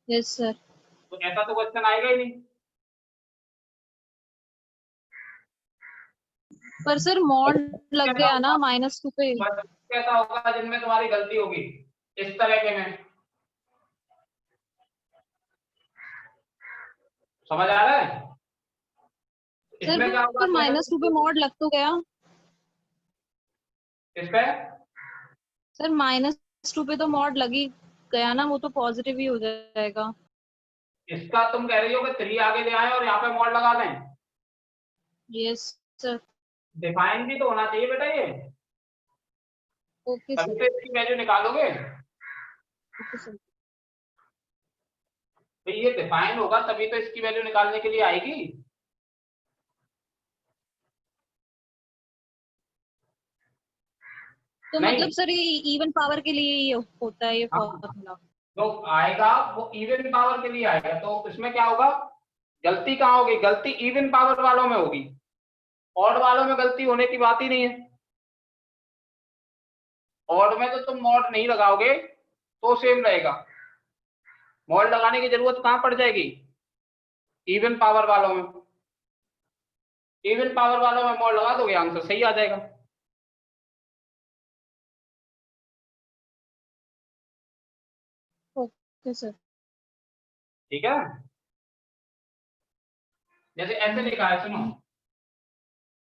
Yes sir. तो ऐसा तो क्वेश्चन आएगा ही नहीं। पर सर मॉड लग गया ना -2 पे। कैसा होगा जिनमें तुम्हारी गलती होगी इस तरह के में, समझ आ रहा है? सर इसमें क्या पर होगा, -2 पे मॉड लग तो गया। इस पे सर -2 पे तो मॉड लग ही गया ना, वो तो पॉजिटिव ही हो जाएगा। इसका तुम कह रही हो कि 3 आगे ले आए और यहाँ पे मॉड लगा दें? Yes sir. डिफाइन भी तो होना चाहिए बेटा ये, ओके तभी सर। तो इसकी वैल्यू निकालोगे। Okay sir. तो ये डिफाइन होगा तभी तो इसकी वैल्यू निकालने के लिए आएगी। तो नहीं, मतलब सर ये इवन पावर के लिए ही होता है ये हाँ, फॉर्मूला। जो आएगा वो इवन पावर के लिए आएगा, तो इसमें क्या होगा, गलती कहाँ होगी, गलती इवन पावर वालों में होगी, ऑड वालों में गलती होने की बात ही नहीं है। ऑड में तो तुम मॉड नहीं लगाओगे तो सेम रहेगा, मॉड लगाने की जरूरत कहाँ पड़ जाएगी, इवन पावर वालों में। इवन पावर वालों में मॉड लगा दोगे, आंसर सही आ जाएगा। Okay sir. ठीक है, जैसे ऐसे लिखा है, सुनो,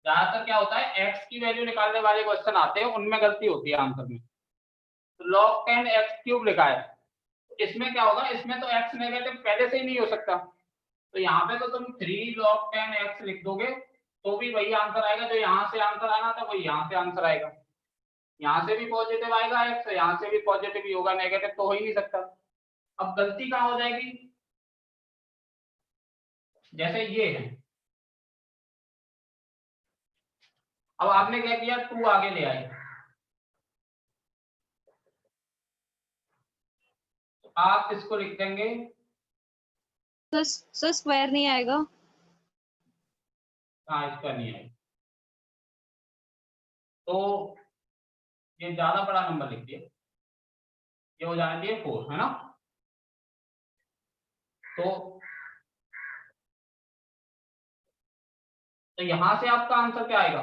ज्यादातर क्या होता है एक्स की वैल्यू निकालने वाले क्वेश्चन आते हैं उनमें गलती होती है आंसर में। तो log 10 एक्स क्यूब लिखा है, तो इसमें क्या होगा, इसमें तो एक्स नेगेटिव पहले से ही नहीं हो सकता, तो यहाँ पे तो तुम 3 log 10 एक्स लिख दोगे तो भी वही आंसर आएगा, जो यहाँ से आंसर आना था वही यहाँ से आंसर आएगा। यहाँ से भी पॉजिटिव आएगा एक्स, यहाँ से भी पॉजिटिव ही होगा, नेगेटिव तो हो ही नहीं सकता। अब गलती कहाँ हो जाएगी, जैसे ये है, अब आपने क्या किया, 2 आगे ले आए, तो आप इसको लिख देंगे, सर स्क्वायर नहीं आएगा। हाँ इसका नहीं है, तो ये ज्यादा बड़ा नंबर लिख दिया, ये हो जाना चाहिए 4, है ना? तो यहां से आपका आंसर क्या आएगा,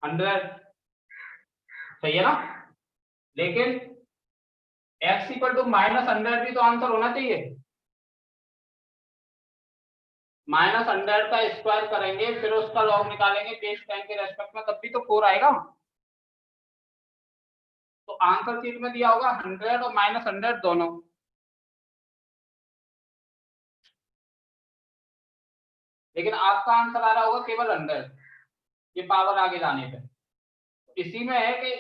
100, सही है ना? लेकिन x इक्वल टू -100 भी तो आंसर होना चाहिए, -100 का स्क्वायर करेंगे फिर उसका लॉग निकालेंगे बेस 10 के रेस्पेक्ट में, तब भी तो 4 आएगा। तो आंसर शीट में दिया होगा 100 और -100 दोनों। लेकिन आपका आंसर आ रहा होगा केवल 100, ये पावर आगे जाने पे। इसी में है कि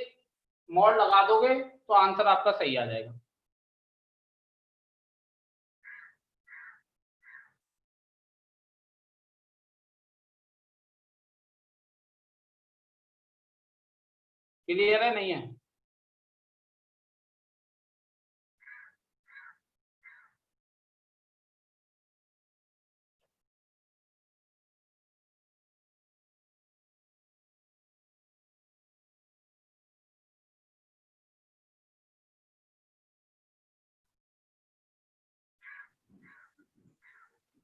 मॉड लगा दोगे तो आंसर आपका सही आ जाएगा। क्लियर है नहीं है?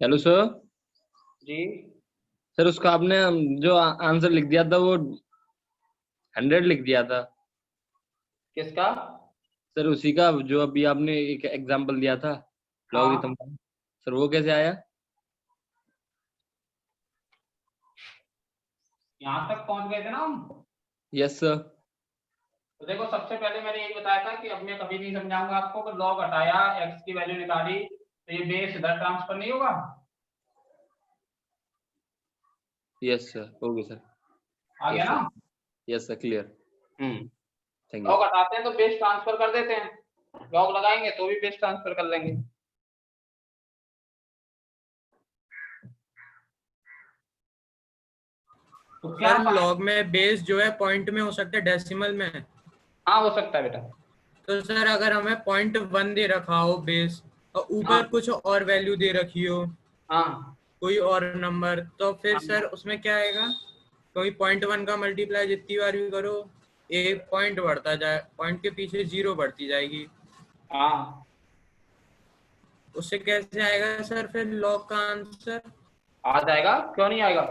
Hello sir. जी सर उसका आपने जो आंसर लिख दिया था वो 100 लिख दिया था। किसका? सर उसी का जो अभी आपने एक एग्जांपल दिया था लॉगरिथम का। सर वो कैसे आया? यहाँ तक पहुंच गए थे ना हम? Yes sir. तो देखो सबसे पहले मैंने यही बताया था कि अब मैं कभी नहीं समझाऊंगा आपको कि लॉग हटाया x की वैल्यू निकाली तो ये बेस इधर ट्रांसफर नहीं होगा। Yes sir, okay sir. आ गया ना? Yes sir, clear. Thank you. Log हटाते हैं तो बेस ट्रांसफर कर देते हैं, लॉग लगाएंगे तो भी बेस ट्रांसफर कर लेंगे। तो क्या सर लॉग में बेस जो है पॉइंट में हो सकता है, डेसिमल में? हाँ हो सकता है बेटा। तो सर अगर हमें 0.1 दे रखा हो बेस और ऊपर हाँ। कुछ और वैल्यू दे रखी हो, हाँ कोई और नंबर, तो फिर हाँ। सर उसमें क्या आएगा? कोई 0.1 का मल्टीप्लाई जितनी बार भी करो एक पॉइंट बढ़ता जाए, पॉइंट के पीछे 0 बढ़ती जाएगी। हाँ उससे कैसे आएगा सर फिर लॉग का आंसर? आ जाएगा, क्यों नहीं आएगा।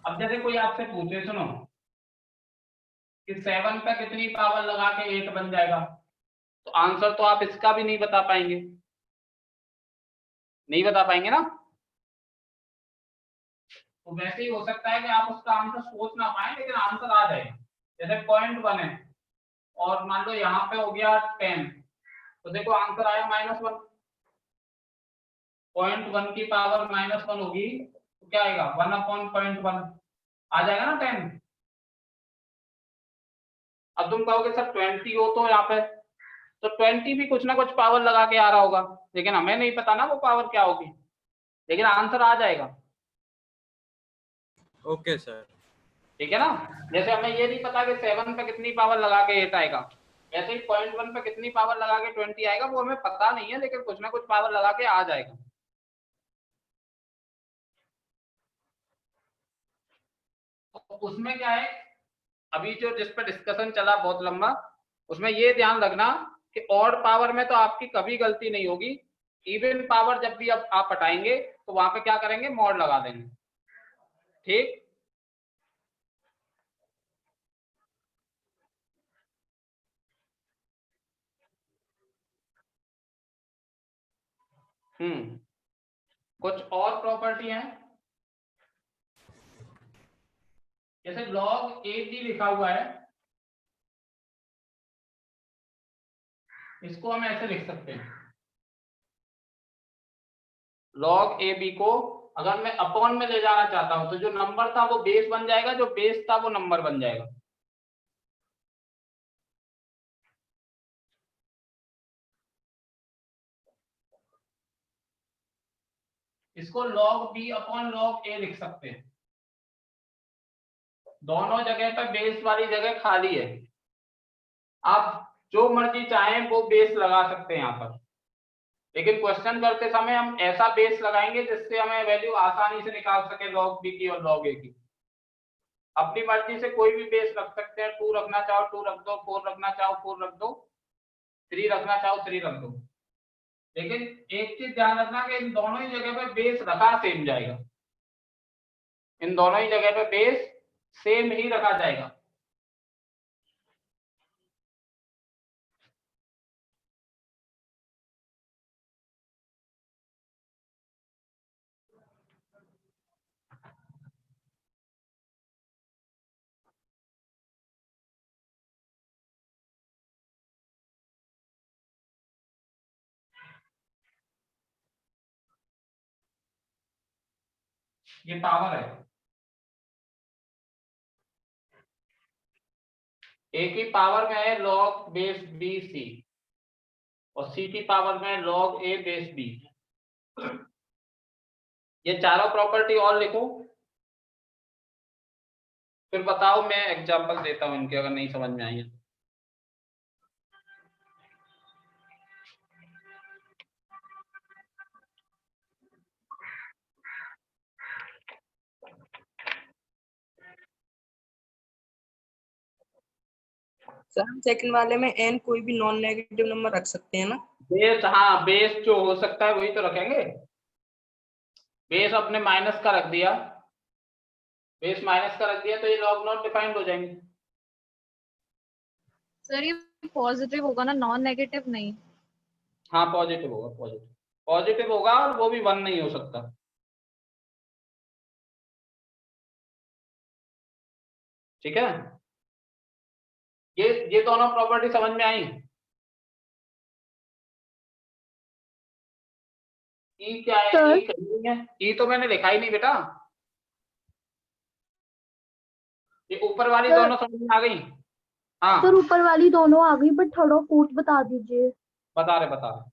अब जैसे कोई आपसे पूछे, सुनो कि 7 पे कितनी पावर लगा के 8 बन जाएगा, तो आंसर तो आप इसका भी नहीं बता पाएंगे, नहीं बता पाएंगे ना। तो वैसे ही हो सकता है कि आप उसका आंसर सोच ना पाए लेकिन आंसर आ जाएगा। जैसे 0.1 है और मान लो यहाँ पे हो गया 10, तो देखो आंसर आया -1। 0.1 की पावर -1 होगी तो क्या आएगा 1/0.1 आ जाएगा ना 10। अब तुम कहोगे सर 20 हो तो यहाँ पे, तो 20 भी कुछ ना कुछ पावर लगा के आ रहा होगा, लेकिन हमें नहीं पता ना वो पावर क्या होगी, लेकिन आंसर आ जाएगा। Okay sir. ठीक है ना। जैसे हमें ये नहीं पता कि 7 पे कितनी पावर लगा के 8 आएगा, वैसे ही 0.1 पे कितनी पावर लगा के 20 आएगा वो हमें पता नहीं है, लेकिन कुछ ना कुछ पावर लगा के आ जाएगा। तो उसमें क्या है, अभी जो जिस पर डिस्कशन चला बहुत लंबा, उसमें ये ध्यान रखना कि ऑड पावर में तो आपकी कभी गलती नहीं होगी, इवन पावर जब भी आप हटाएंगे तो वहां पे क्या करेंगे, मॉड लगा देंगे। ठीक। कुछ और प्रॉपर्टी है, जैसे log AB लिखा हुआ है, इसको हम ऐसे लिख सकते हैं, log AB को अगर मैं अपॉन में ले जाना चाहता हूं तो जो नंबर था वो बेस बन जाएगा, जो बेस था वो नंबर बन जाएगा। इसको log B upon log A लिख सकते हैं। दोनों जगह पर बेस वाली जगह खाली है, आप जो मर्जी चाहें वो बेस लगा सकते हैं यहाँ पर, लेकिन क्वेश्चन करते समय हम ऐसा बेस लगाएंगे जिससे हमें वैल्यू आसानी से निकाल सके log B की और log A की। अपनी मर्जी से कोई भी बेस रख सकते हैं, 2 रखना चाहो 2 रख दो, 4 रखना चाहो 4 रख दो, 3 रखना चाहो 3 रख दो, लेकिन एक चीज ध्यान रखना कि इन दोनों ही जगह पे बेस रखा सेम जाएगा, इन दोनों ही जगह पे बेस सेम ही रखा जाएगा। ये पावर है, ए की पावर में है log बेस बी सी और सी की पावर में log ए बेस बी। ये चारों प्रॉपर्टी और लिखो, फिर बताओ, मैं एग्जांपल देता हूं इनके अगर नहीं समझ में आई है। सर हम सेकंड वाले में n कोई भी नॉन नेगेटिव नंबर रख सकते हैं ना? बेस, हाँ बेस जो हो सकता है वही तो रखेंगे। बेस अपने माइनस का रख दिया, बेस माइनस का रख दिया तो ये लॉग नॉट डिफाइंड हो जाएंगे। सर ये पॉजिटिव होगा ना, नॉन नेगेटिव नहीं? हाँ पॉजिटिव होगा, पॉजिटिव पॉजिटिव होगा, और वो भी 1 नहीं हो सकता। ठीक है, ये दोनों प्रॉपर्टी समझ में आई। ई क्या है? ई कहीं है, ई तो मैंने लिखा ही नहीं बेटा। ये ऊपर वाली दोनों समझ में आ गई? हाँ सर ऊपर वाली दोनों आ गई, बट थर्ड और फोर्थ बता दीजिए। बता रहे।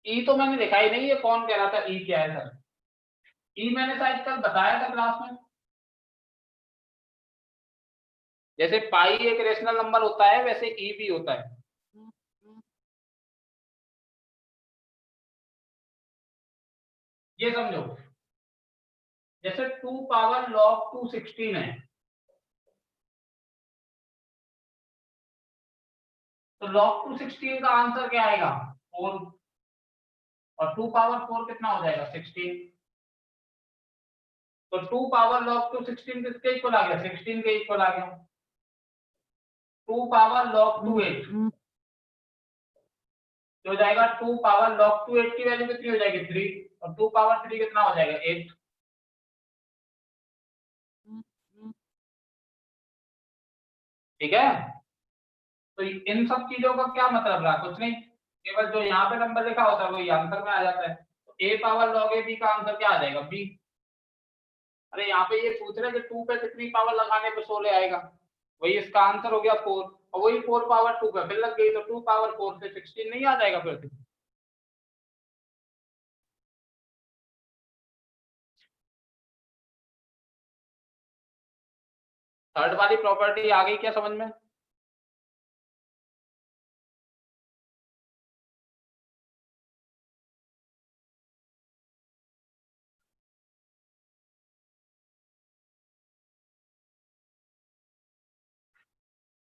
ई तो मैंने लिखा ही नहीं, ये कौन कह रहा था ई क्या है सर? ई मैंने शायद कल बताया था क्लास में। जैसे पाई एक रेशनल नंबर होता है, वैसे ई भी होता है। ये समझो, जैसे 2 पावर log 2 16 है, तो log 2 16 का आंसर क्या आएगा? 4, और 2 पावर 4 कितना हो जाएगा? 16। तो 2 पावर log 2 16 किसके इक्वल आ गया? 16 के इक्वल आ गया। 2 पावर log 2 8 हो जाएगा। 2 पावर log 2 8 की वैल्यू कितनी हो जाएगी? 3, और 2 पावर 3 कितना हो जाएगा? 8। ठीक है, तो इन सब चीजों का क्या मतलब रहा? कुछ नहीं, केवल जो यहाँ पे नंबर लिखा होता है वही आंसर में आ जाता है। तो a power log a b का आंसर क्या आ जाएगा? b। अरे यहाँ पे ये पूछ रहे कि 2 पे कितनी पावर लगाने पे 16 आएगा, वही इसका आंसर हो गया 4, और वही 4 पावर 2 पे फिर लग गई, तो 2 पावर 4 से 16 नहीं आ जाएगा फिर से? थर्ड वाली प्रॉपर्टी आ गई क्या समझ में?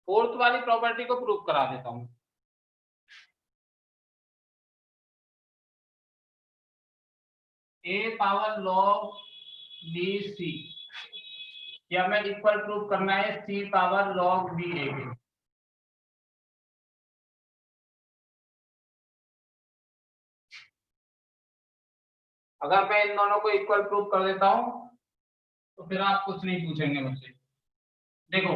फोर्थ वाली प्रॉपर्टी को प्रूव करा देता हूं। a power log b c, या हमें इक्वल प्रूव करना है c power log b a b. अगर मैं इन दोनों को इक्वल प्रूव कर देता हूं तो फिर आप कुछ नहीं पूछेंगे मुझसे। देखो,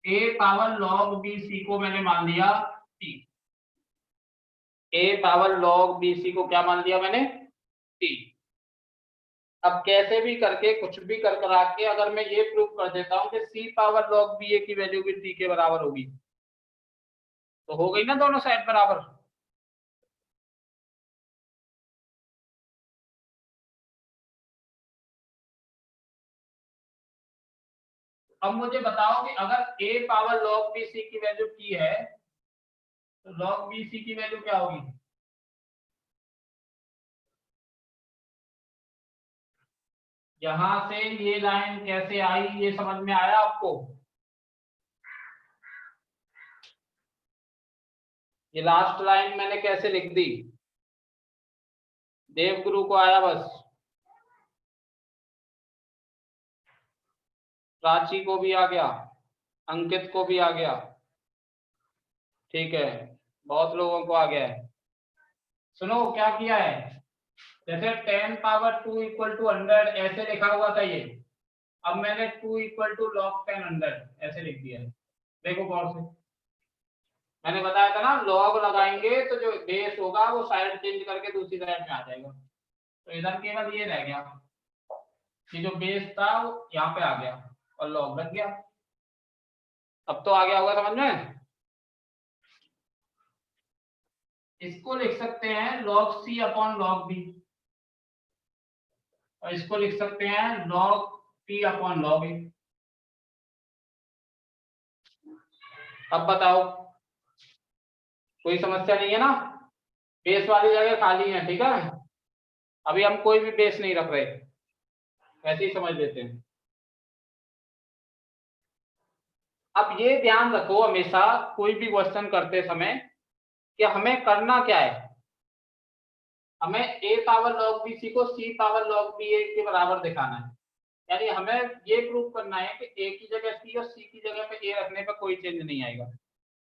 a power log b c को मैंने मान लिया t, a power log b c को क्या मान लिया मैंने? t। अब कैसे भी करके कुछ भी कर करा के अगर मैं ये प्रूव कर देता हूं कि c पावर log बी ए की वैल्यू भी t के बराबर होगी, तो हो गई ना दोनों साइड बराबर। अब मुझे बताओ कि अगर a power log b c की वैल्यू t है, तो log बी सी की वैल्यू क्या होगी? यहां से ये लाइन कैसे आई, ये समझ में आया आपको? ये लास्ट लाइन मैंने कैसे लिख दी? देवगुरु को आया बस, प्राची को भी आ गया, अंकित को भी आ गया, ठीक है, बहुत लोगों को आ गया है। सुनो क्या किया है, जैसे 10 पावर 2 इक्वल टू 100 ऐसे लिखा हुआ था ये, अब मैंने 2 इक्वल टू log 10 100 ऐसे लिख दिया है। देखो गौर से, मैंने बताया था ना, लॉग लगाएंगे तो जो बेस होगा वो साइड चेंज करके दूसरी साइड में आ जाएगा। तो इधर केवल ये रह गया कि जो बेस था वो यहाँ पे आ गया और लॉग लग गया। अब तो आ गया होगा समझ में। इसको लिख सकते हैं log c upon log b, और इसको लिख सकते हैं log p upon log a। अब बताओ, कोई समस्या नहीं है ना? बेस वाली जगह खाली है, ठीक है। अभी हम कोई भी बेस नहीं रख रहे, ऐसे ही समझ लेते हैं। अब ये ध्यान रखो हमेशा कोई भी क्वेश्चन करते समय कि हमें करना क्या है। हमें a पावर log bc को c पावर log ba के बराबर दिखाना है। यानी हमें ये प्रूव करना है कि a की जगह c और c की जगह पे a रखने पर कोई चेंज नहीं आएगा।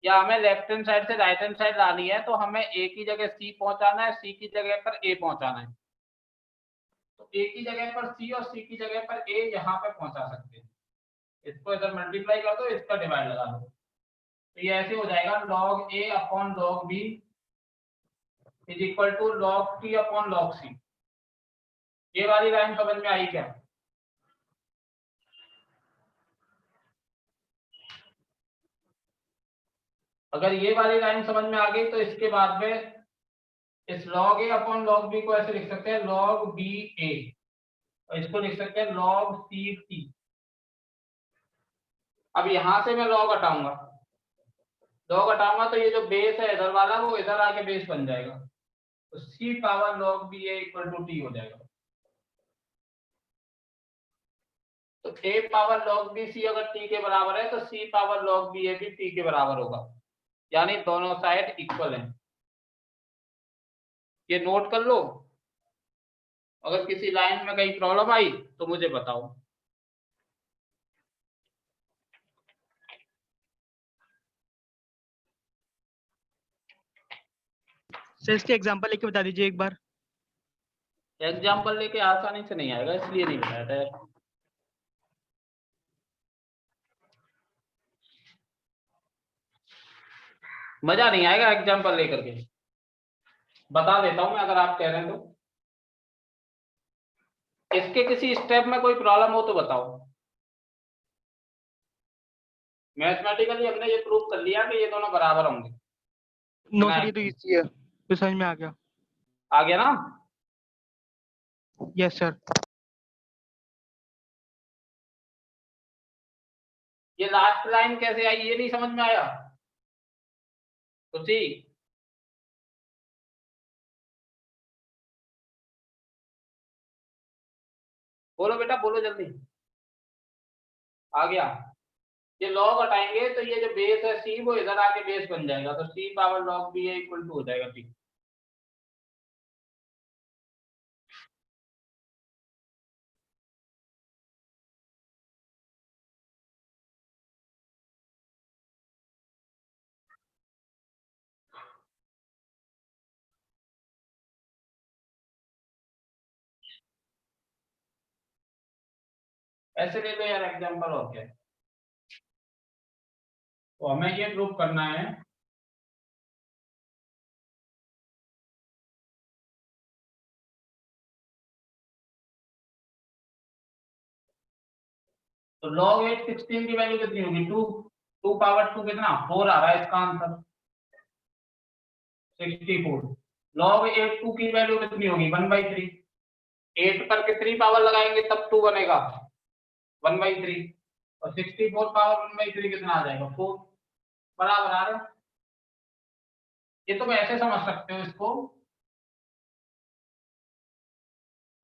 या हमें लेफ्ट हैंड साइड से राइट हैंड साइड लानी है तो हमें a की जगह c पहुंचाना है, c की जगह पर a पहुंचाना है। तो a की जगह पर c और c की जगह पर a यहाँ पे पहुंचा सकते हैं। इसको इधर मल्टीप्लाई कर दो, इसका डिवाइड लगा दो, तो ये ऐसे हो जाएगा log a upon log b is equal to log t upon log c। ये वाली लाइन समझ में आई क्या? अगर ये वाली लाइन समझ में आ गई तो इसके बाद में इस log a upon log b को ऐसे लिख सकते हैं log b a, और इसको लिख सकते हैं log c t। अब यहां से मैं log हटाऊंगा, तो ये जो बेस है इधर वाला वो इधर आके बेस बन जाएगा, तो c power log b a equal to t हो जाएगा। तो a power log b c अगर t के बराबर है तो c power log b a भी t के बराबर होगा, यानी दोनों साइड इक्वल हैं। ये नोट कर लो, अगर किसी लाइन में कहीं प्रॉब्लम आई तो मुझे बताओ। सर इसके एग्जांपल लेके बता दीजिए एक बार। एग्जाम्पल लेके आसानी से नहीं आएगा, इसलिए नहीं बताया था यार। मजा नहीं आएगा एग्जाम्पल लेकर के। बता देता हूं मैं अगर आप कह रहे हैं तो। इसके किसी स्टेप में कोई प्रॉब्लम हो तो बताओ। मैथमेटिकली हमने ये प्रूव कर लिया कि ये दोनों बराबर होंगे। नो सर ये तो इजी है, तो समझ में आ गया। आ गया ना? Yes sir. ये लास्ट लाइन कैसे आई ये नहीं समझ में आया तो ठीक। बोलो बेटा बोलो जल्दी। आ गया? ये लॉग हटाएंगे तो ये जो बेस है सी वो इधर आके बेस बन जाएगा, तो C power log B equal to हो जाएगा ठीक। ऐसे ले लो यार एग्जांपल, और क्या। तो हमें ये प्रूव करना है तो log 8 16 की वैल्यू कितनी होगी? 2 पावर 2 कितना 4 आ रहा है इसका आंसर 64। log 8 2 की वैल्यू कितनी होगी 1/3। 8 पर कितनी पावर लगाएंगे तब 2 बनेगा 1/3, और 64 पावर 1/3 कितना आ जाएगा 4। बराबर आ रहा है। ये तुम ऐसे समझ सकते हो इसको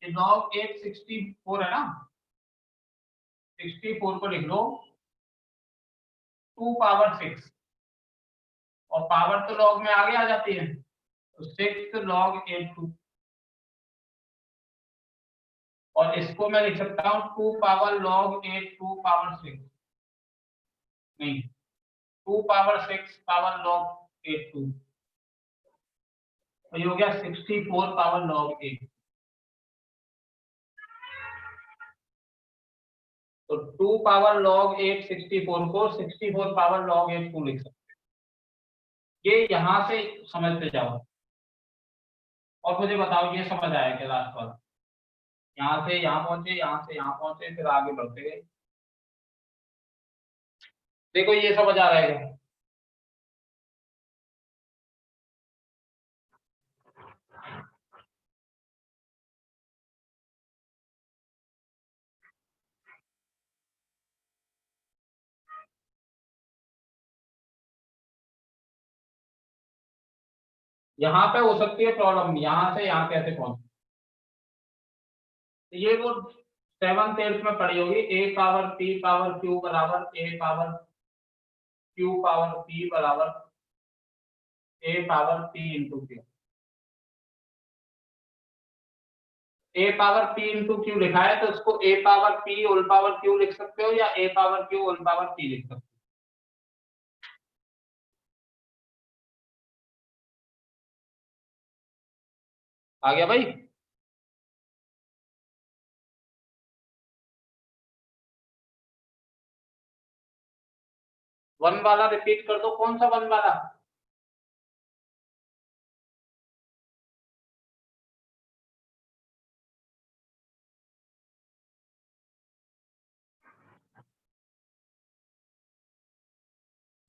कि log 8 64 है ना, 64 को लिख लो 2 पावर 6, और पावर तो log में आगे आ जाती है, तो 6 log 8 2, और इसको मैं लिख सकता हूँ 2 पावर log 8 2 पावर 6, नहीं 2 पावर 6 पावर log 8 2, तो ये हो गया 64 पावर log 8। तो 2 पावर log 8 64 को 64 पावर log 8 2 लिख सकते हैं। ये यहाँ से समझते जाओ और मुझे बताओ ये समझ आया क्या लास्ट वाला? यहाँ से यहाँ पहुंचे, यहाँ से यहाँ पहुंचे, फिर आगे बढ़ते गए। देखो ये समझ आ रहा है क्या? यहाँ पे हो सकती है प्रॉब्लम, यहाँ से यहाँ कैसे पहुंचे। तो ये वो 7th 8th में पढ़ी होगी, a power p power q बराबर a power q power p बराबर a power p into q। a power p into q लिखा है तो उसको a power p whole power q लिख सकते हो या a power q whole power p लिख सकते हो। आ गया भाई? वन वाला रिपीट कर दो, कौन सा वन वाला?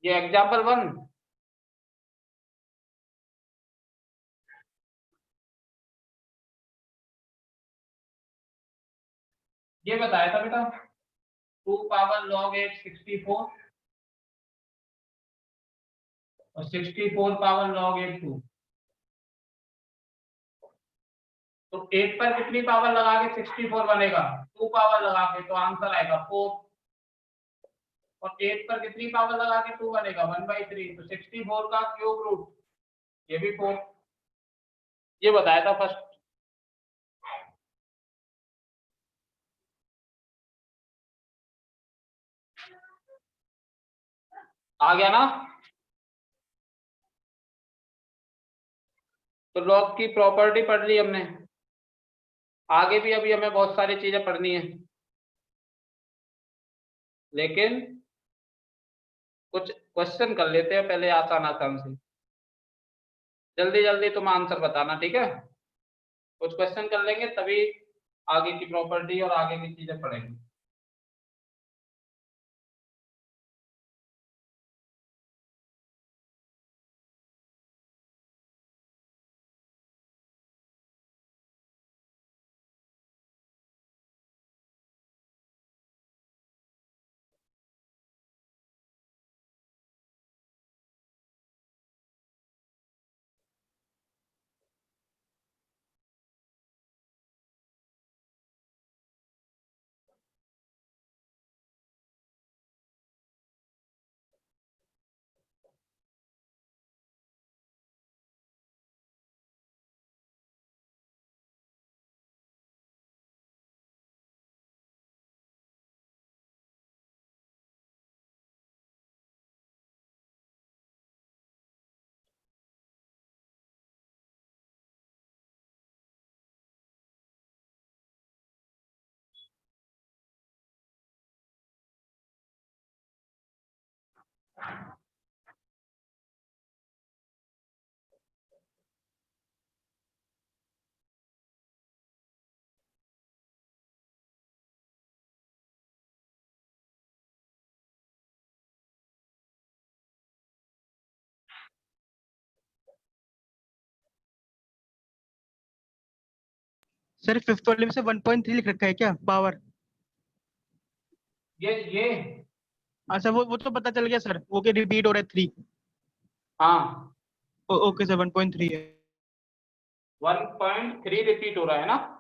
ये एग्जाम्पल 1। ये बताया था बेटा 2 पावर log 8 64 और 64 पावर log 8 2। तो 8 पर कितनी पावर लगा के 64 बनेगा? 2 पावर लगा के, तो आंसर आएगा 4। और 8 पर कितनी पावर लगा के 2 बनेगा? 1/3। तो 64 का क्यूब रूट, ये भी 4। ये बताया था फर्स्ट। आ गया ना? तो लॉग की प्रॉपर्टी पढ़ ली हमने। आगे भी अभी हमें बहुत सारी चीजें पढ़नी है, लेकिन कुछ क्वेश्चन कर लेते हैं पहले आसान आसान से। जल्दी जल्दी तुम आंसर बताना, ठीक है? कुछ क्वेश्चन कर लेंगे तभी आगे की प्रॉपर्टी और आगे की चीजें पढ़ेंगे। सर फिफ्थ वाले में से 1.3 लिख रखा है क्या पावर? ये अच्छा वो तो पता चल गया सर, ओके रिपीट हो रहा है 3। हाँ ओके सर 1.3 है। 1.3 रिपीट हो रहा है ना?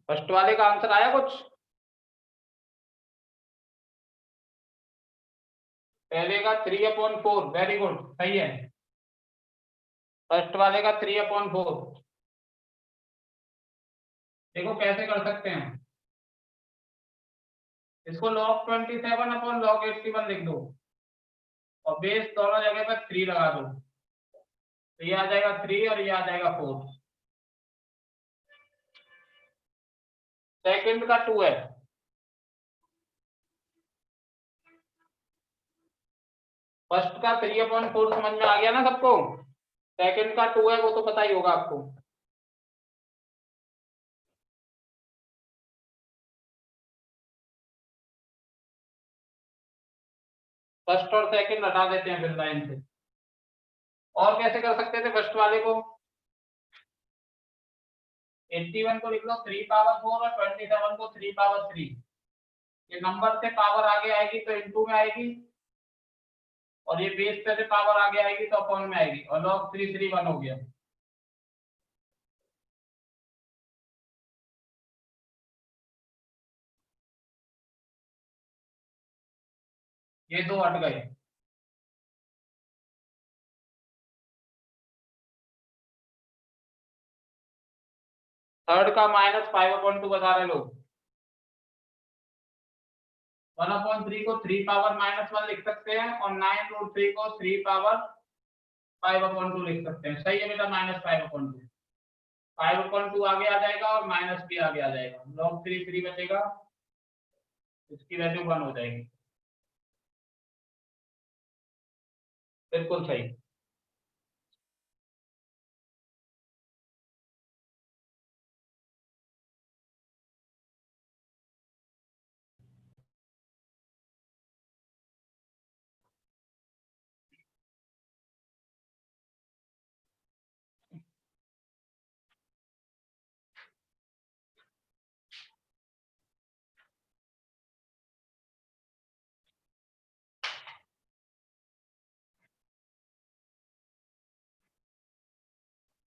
फर्स्ट वाले का आंसर आया कुछ? पहले का 3/4, वेरी गुड, सही है। फर्स्ट वाले का 3/4। देखो कैसे कर सकते हैं, इसको log 27/log 81 लिख दो और बेस दोनों जगह पर 3 लगा दो, तो ये आ जाएगा 3 और ये आ जाएगा 4। सेकंड का 2 है, फर्स्ट का 3/4 समझ में आ गया ना सबको? सेकंड का 2 है, वो तो पता ही होगा आपको। फर्स्ट और सेकंड हटा देते हैं फिर लाइन से। और कैसे कर सकते थे फर्स्ट वाले को? 81 को लिख लो 3/4 और 27 को 3/3। ये नंबर से पावर आगे आएगी तो इनटू में आएगी, और ये बेस पे से पावर आगे आएगी तो अपॉन में आएगी, और log 3 3 1 हो गया। ये दो हट गए। थर्ड का -5/2 बता रहे लोग। 1/3 को 3⁻−1 लिख सकते हैं और 9√3 को 3⁻5/2 लिख सकते हैं। सही है बेटा, -5/2। 5/2 आगे आ जाएगा और माइनस भी आगे आ जाएगा, log 3 3 बचेगा, इसकी वैल्यू 1 हो जाएगी। बिल्कुल सही।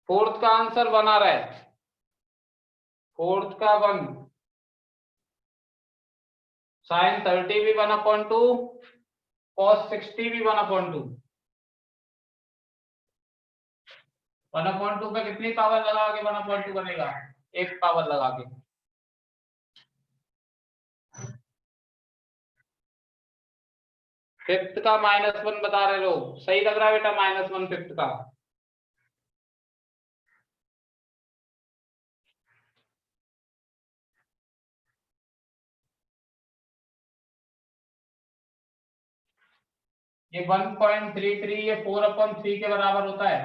फोर्थ का आंसर 1 आ रहा है, फोर्थ का 1। sin 30 भी 1/2, cos 60 भी 1/2। 1/2 पे कितनी पावर लगा के 1/2 बनेगा? एक पावर लगा के। फिफ्थ का -1 बता रहे लोग, सही लग रहा है बेटा -1 फिफ्थ का। ये 1.33 ये 4/3 के बराबर होता है।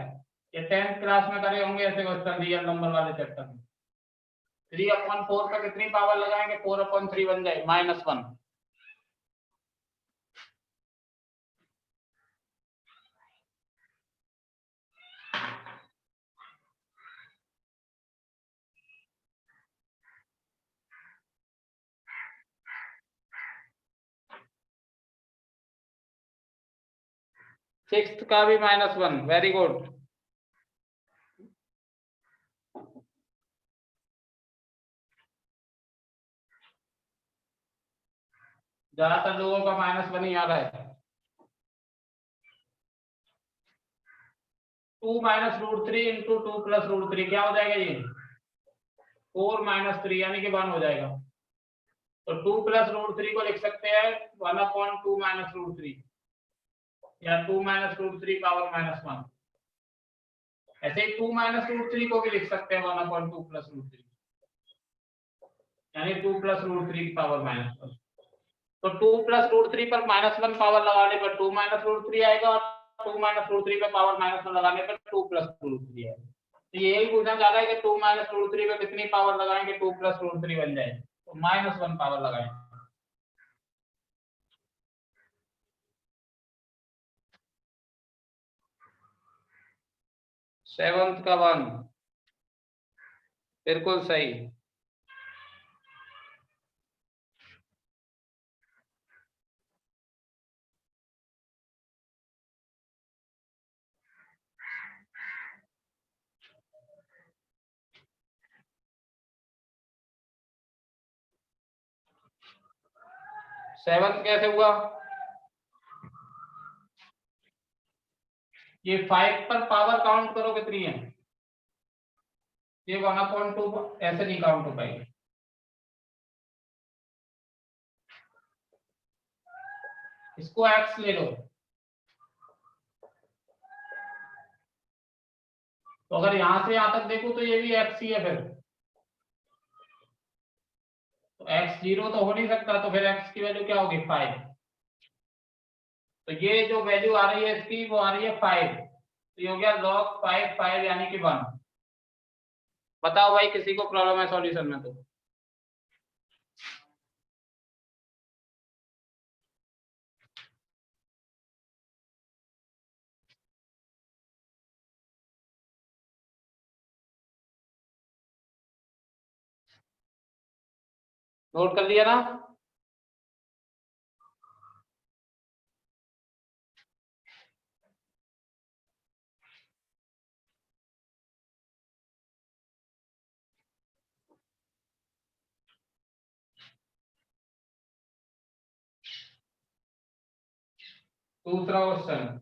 ये 10th क्लास में करे होंगे ऐसे क्वेश्चन रियल नंबर वाले चैप्टर में। 3/4 पे कितनी पावर लगाएंगे? 4/3 बन जाए -1। सिक्स्थ का भी -1, वेरी गुड। ज्यादातर लोगों का -1 ही आ रहा है। 2 -√3 इंटू 2 + √3 क्या हो जाएगा? ये 4 - 3 यानी कि 1 हो जाएगा। तो 2 + √3 को लिख सकते हैं 1/2 -√3 या 2 -√3 पावर -1। ऐसे ही 2 -√3 को भी लिख सकते हैं 1/2 + √3 यानी 2 + √3 की पावर -1। तो 2 + √3 पर -1 पावर लगाने पर 2 -√3 आएगा, और 2 -√3 पे पावर -1 लगाने पर 2 + √3 आएगा। तो यही पूछना चाह रहा है कि 2 -√3 पे कितनी पावर लगाएंगे 2 + √3 बन जाए? तो -1 पावर लगाएं। सेवंथ का 1, बिल्कुल सही। 7 कैसे हुआ? ये 5 पर पावर काउंट करो कितनी है, ये 1/2 ऐसे नहीं काउंट हो पाएगी। इसको x ले लो, तो अगर यहां से यहां तक देखो तो ये भी x ही है, फिर तो x 0 तो हो नहीं सकता, तो फिर x की वैल्यू क्या होगी 5। तो ये जो वैल्यू आ रही है इसकी वो आ रही है 5, तो ये हो गया log 5 यानी कि 1। बताओ भाई किसी को प्रॉब्लम है सॉल्यूशन में? तो नोट कर लिया ना? दूसरा क्वेश्चन,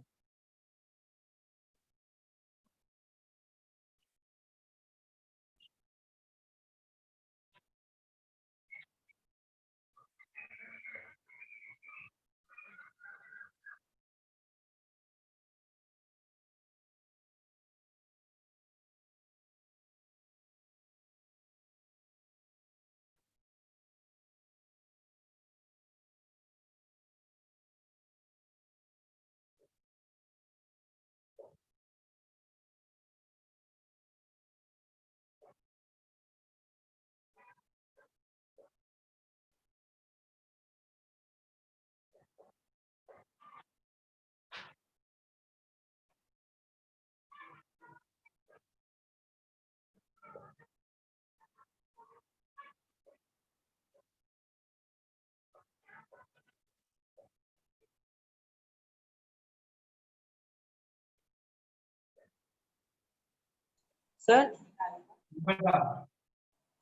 सर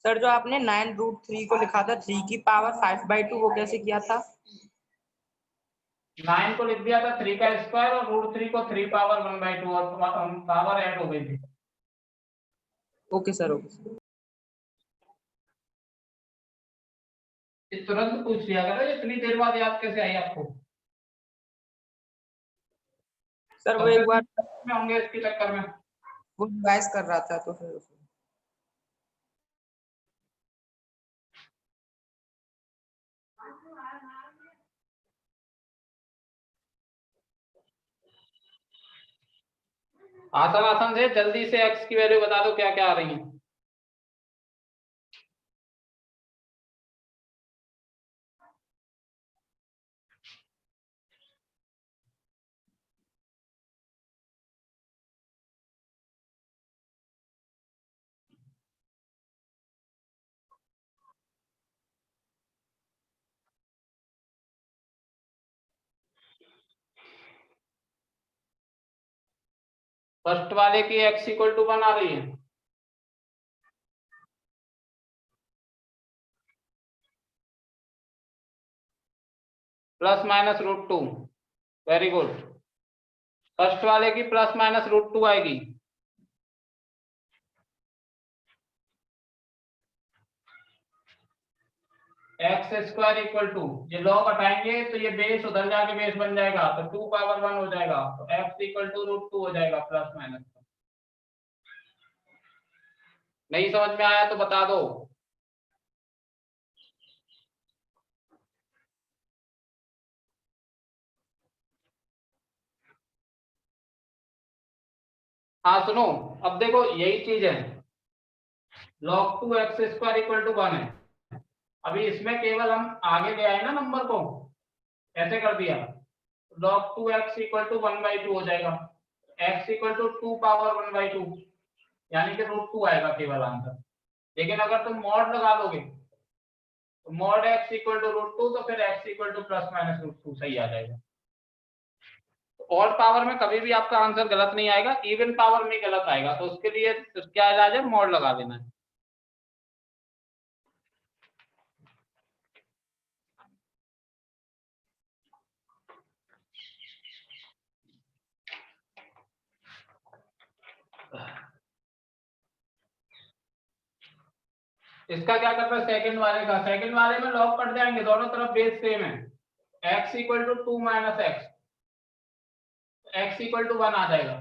सर जो आपने 9√3 को लिखा था 3 की पावर 5/2, वो कैसे किया था? 9 को लिख दिया था 3 का स्क्वायर और √3 को 3 पावर 1/2 और पावर ऐड हो गई थी। Okay sir, okay sir. ये तुरंत पूछ लिया करो, इतनी देर बाद याद कैसे आई आपको? सर वो एक बार में होंगे इसके चक्कर में। वो रिवाइज कर रहा था तो फिर आसान आसान से जल्दी से x की वैल्यू बता दो क्या क्या आ रही है। फर्स्ट वाले की x = 1 आ रही है, ±√2। Very good. फर्स्ट वाले की ±√2 आएगी। x² ये लॉग हटाएंगे तो ये बेस उधर जाके बेस बन जाएगा, तो 2 पावर 1 हो जाएगा, तो x =√2 हो जाएगा प्लस माइनस। नहीं समझ में आया तो बता दो। हाँ सुनो, अब देखो यही चीज है, log 2x² 1 है। अभी इसमें केवल हम आगे ले आए ना नंबर को, ऐसे कर दिया, log 2x = 1/2 हो जाएगा, x = 2 पावर 1/2 यानी कि √2 आएगा केवल आंसर। लेकिन अगर तुम मॉड लगा लोगे तो मॉड x = √2, तो फिर x = ±√2 सही आ जाएगा। ऑड पावर में कभी भी आपका आंसर गलत नहीं आएगा, इवन पावर में गलत आएगा, तो उसके लिए क्या इलाज है, मॉड लगा देना है। इसका क्या करना है, सेकंड वाले का, सेकंड वाले में लॉग कट जाएंगे, दोनों तरफ बेस सेम है, x equal to 2 minus x equal to 1 आ जाएगा।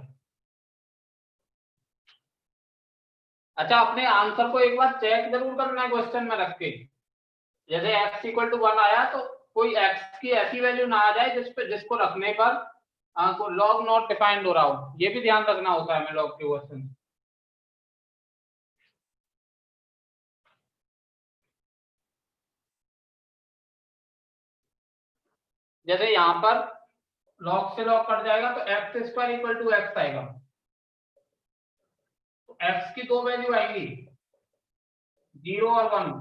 अच्छा, अपने आंसर को एक बार चेक जरूर करना है क्वेश्चन में रख के, जैसे x इक्वल टू 1 आया तो कोई x की ऐसी वैल्यू ना आ जाए जिसको रखने पर लॉग नॉट डिफाइंड हो रहा हो, ये भी ध्यान रखना होता है हमें लॉग के क्वेश्चन। जैसे यहाँ पर लॉग से लॉग कट जाएगा तो x square equal to x आएगा, तो एक्स की दो वैल्यू आएंगी 0 और 1।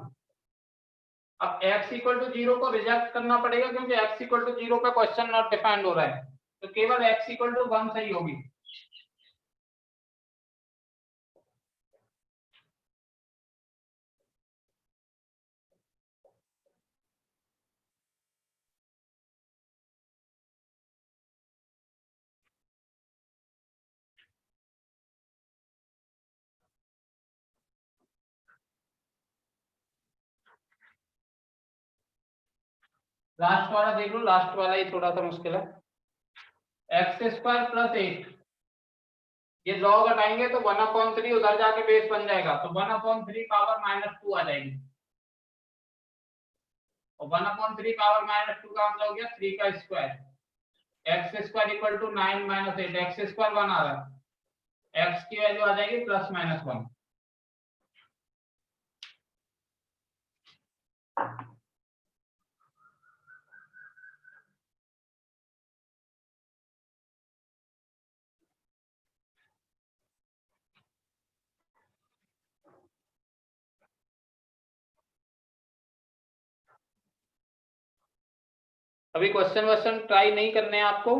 अब x इक्वल टू 0 को रिजेक्ट करना पड़ेगा क्योंकि x इक्वल टू 0 पे क्वेश्चन नॉट डिफाइंड हो रहा है, तो केवल x इक्वल टू 1 सही होगी। लास्ट वाला देख लो, लास्ट वाला ही थोड़ा सा मुश्किल है। एक्स स्क्वायर प्लस 8, ये लॉग हटाएंगे तो 1/3 उधर जाके बेस बन जाएगा, तो 1/3 पावर -2 आ जाएगी, और 1/3 पावर -2 का मतलब हो गया 3 का square. X square equal to 9 minus 8, x square 1 आ रहा है, एक्स की वैल्यू आ जाएगी +-1। अभी क्वेश्चन ट्राई नहीं करने हैं आपको,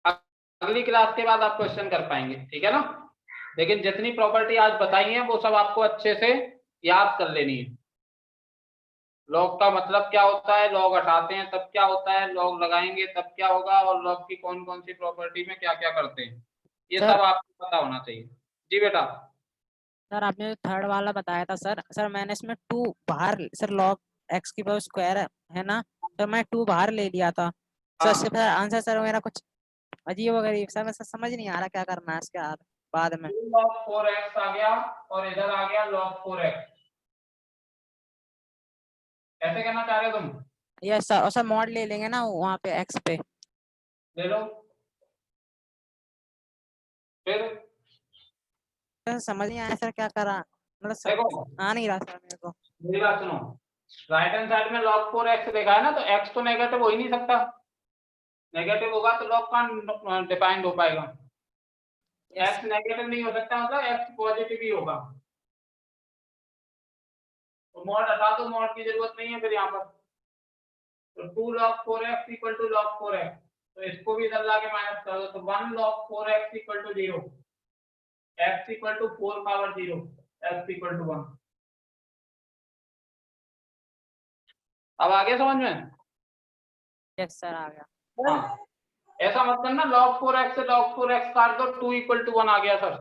अगली क्लास के बाद आप क्वेश्चन कर पाएंगे, ठीक है ना। लेकिन जितनी प्रॉपर्टी आज बताई है वो सब आपको अच्छे से याद कर लेनी है। लॉग का मतलब क्या होता है, लॉग हटाते हैं तब क्या होता है, लॉग लगाएंगे तब क्या होगा, और लॉग की कौन कौन सी प्रॉपर्टी में क्या क्या करते हैं, ये सब आपको पता होना चाहिए। जी बेटा। सर आपने जो थर्ड वाला बताया था सर मैंने इसमें 2 बाहर, सर लॉग x की पावर स्क्वायर है ना, सर मैं 2 बाहर ले लिया था सर, इससे फिर आंसर सर मेरा कुछ अजीब वगैरह सर, मैं समझ नहीं आ रहा क्या करना है इसके बाद में। log 4x आ गया और इधर आ गया log 4x, ऐसे कहना चाह रहे हो तुम? यस सर, और सर मॉड ले लेंगे ना वहाँ पे x पे, ले लो, फिर सर समझ नहीं आया सर क्या करा, मतलब देखो आ नहीं रहा सर मेरे को। मेरी बात सुनो, राइट हैंड साइड में log 4x देखा है ना, तो x तो नेगेटिव हो ही नहीं सकता, नेगेटिव होगा तो log का डिफाइंड हो पाएगा, x नेगेटिव नहीं हो सकता, मतलब x पॉजिटिव ही होगा, तो मॉड हटा दो, मॉड की जरूरत नहीं है फिर यहाँ पर, तो 2 log 4x equal to log 4x, तो इसको भी इधर लाके माइनस कर दो, तो 1 log 4x equal to 0, x equal to 4 power 0, x equal to 1। अब आ गया समझ में? यस सर आ गया। हाँ, ऐसा मत करना log 4x से log 4x काट दो, 2 इक्वल टू 1 आ गया सर।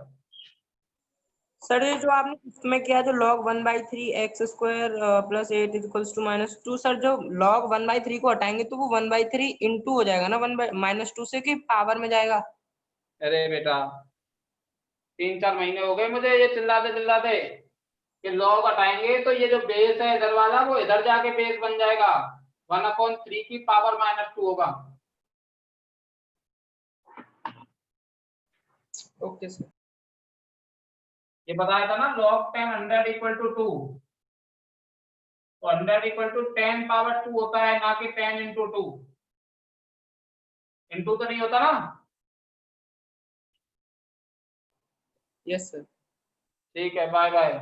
सर ये जो आपने इसमें किया जो log 1/3 x square plus 8 equals to -2, sir जो log 1/3 को हटाएंगे तो वो 1/3 इंटू हो जाएगा ना, 1/-2 से कि पावर में जाएगा? अरे बेटा 3-4 महीने हो गए मुझे ये चिल्लाते चिल्लाते कि log हटाएंगे तो ये जो बेस है इधर वाला वो इधर जाके बेस बन जाएगा, 1/3 की पावर -2 होगा। Okay sir. ये बताया था ना log 10 100 इक्वल टू 2, तो 100 इक्वल टू 10 पावर 2 होता है, ना कि 10 इंटू 2, इंटू तो नहीं होता ना। Yes sir. ठीक है, बाय बाय।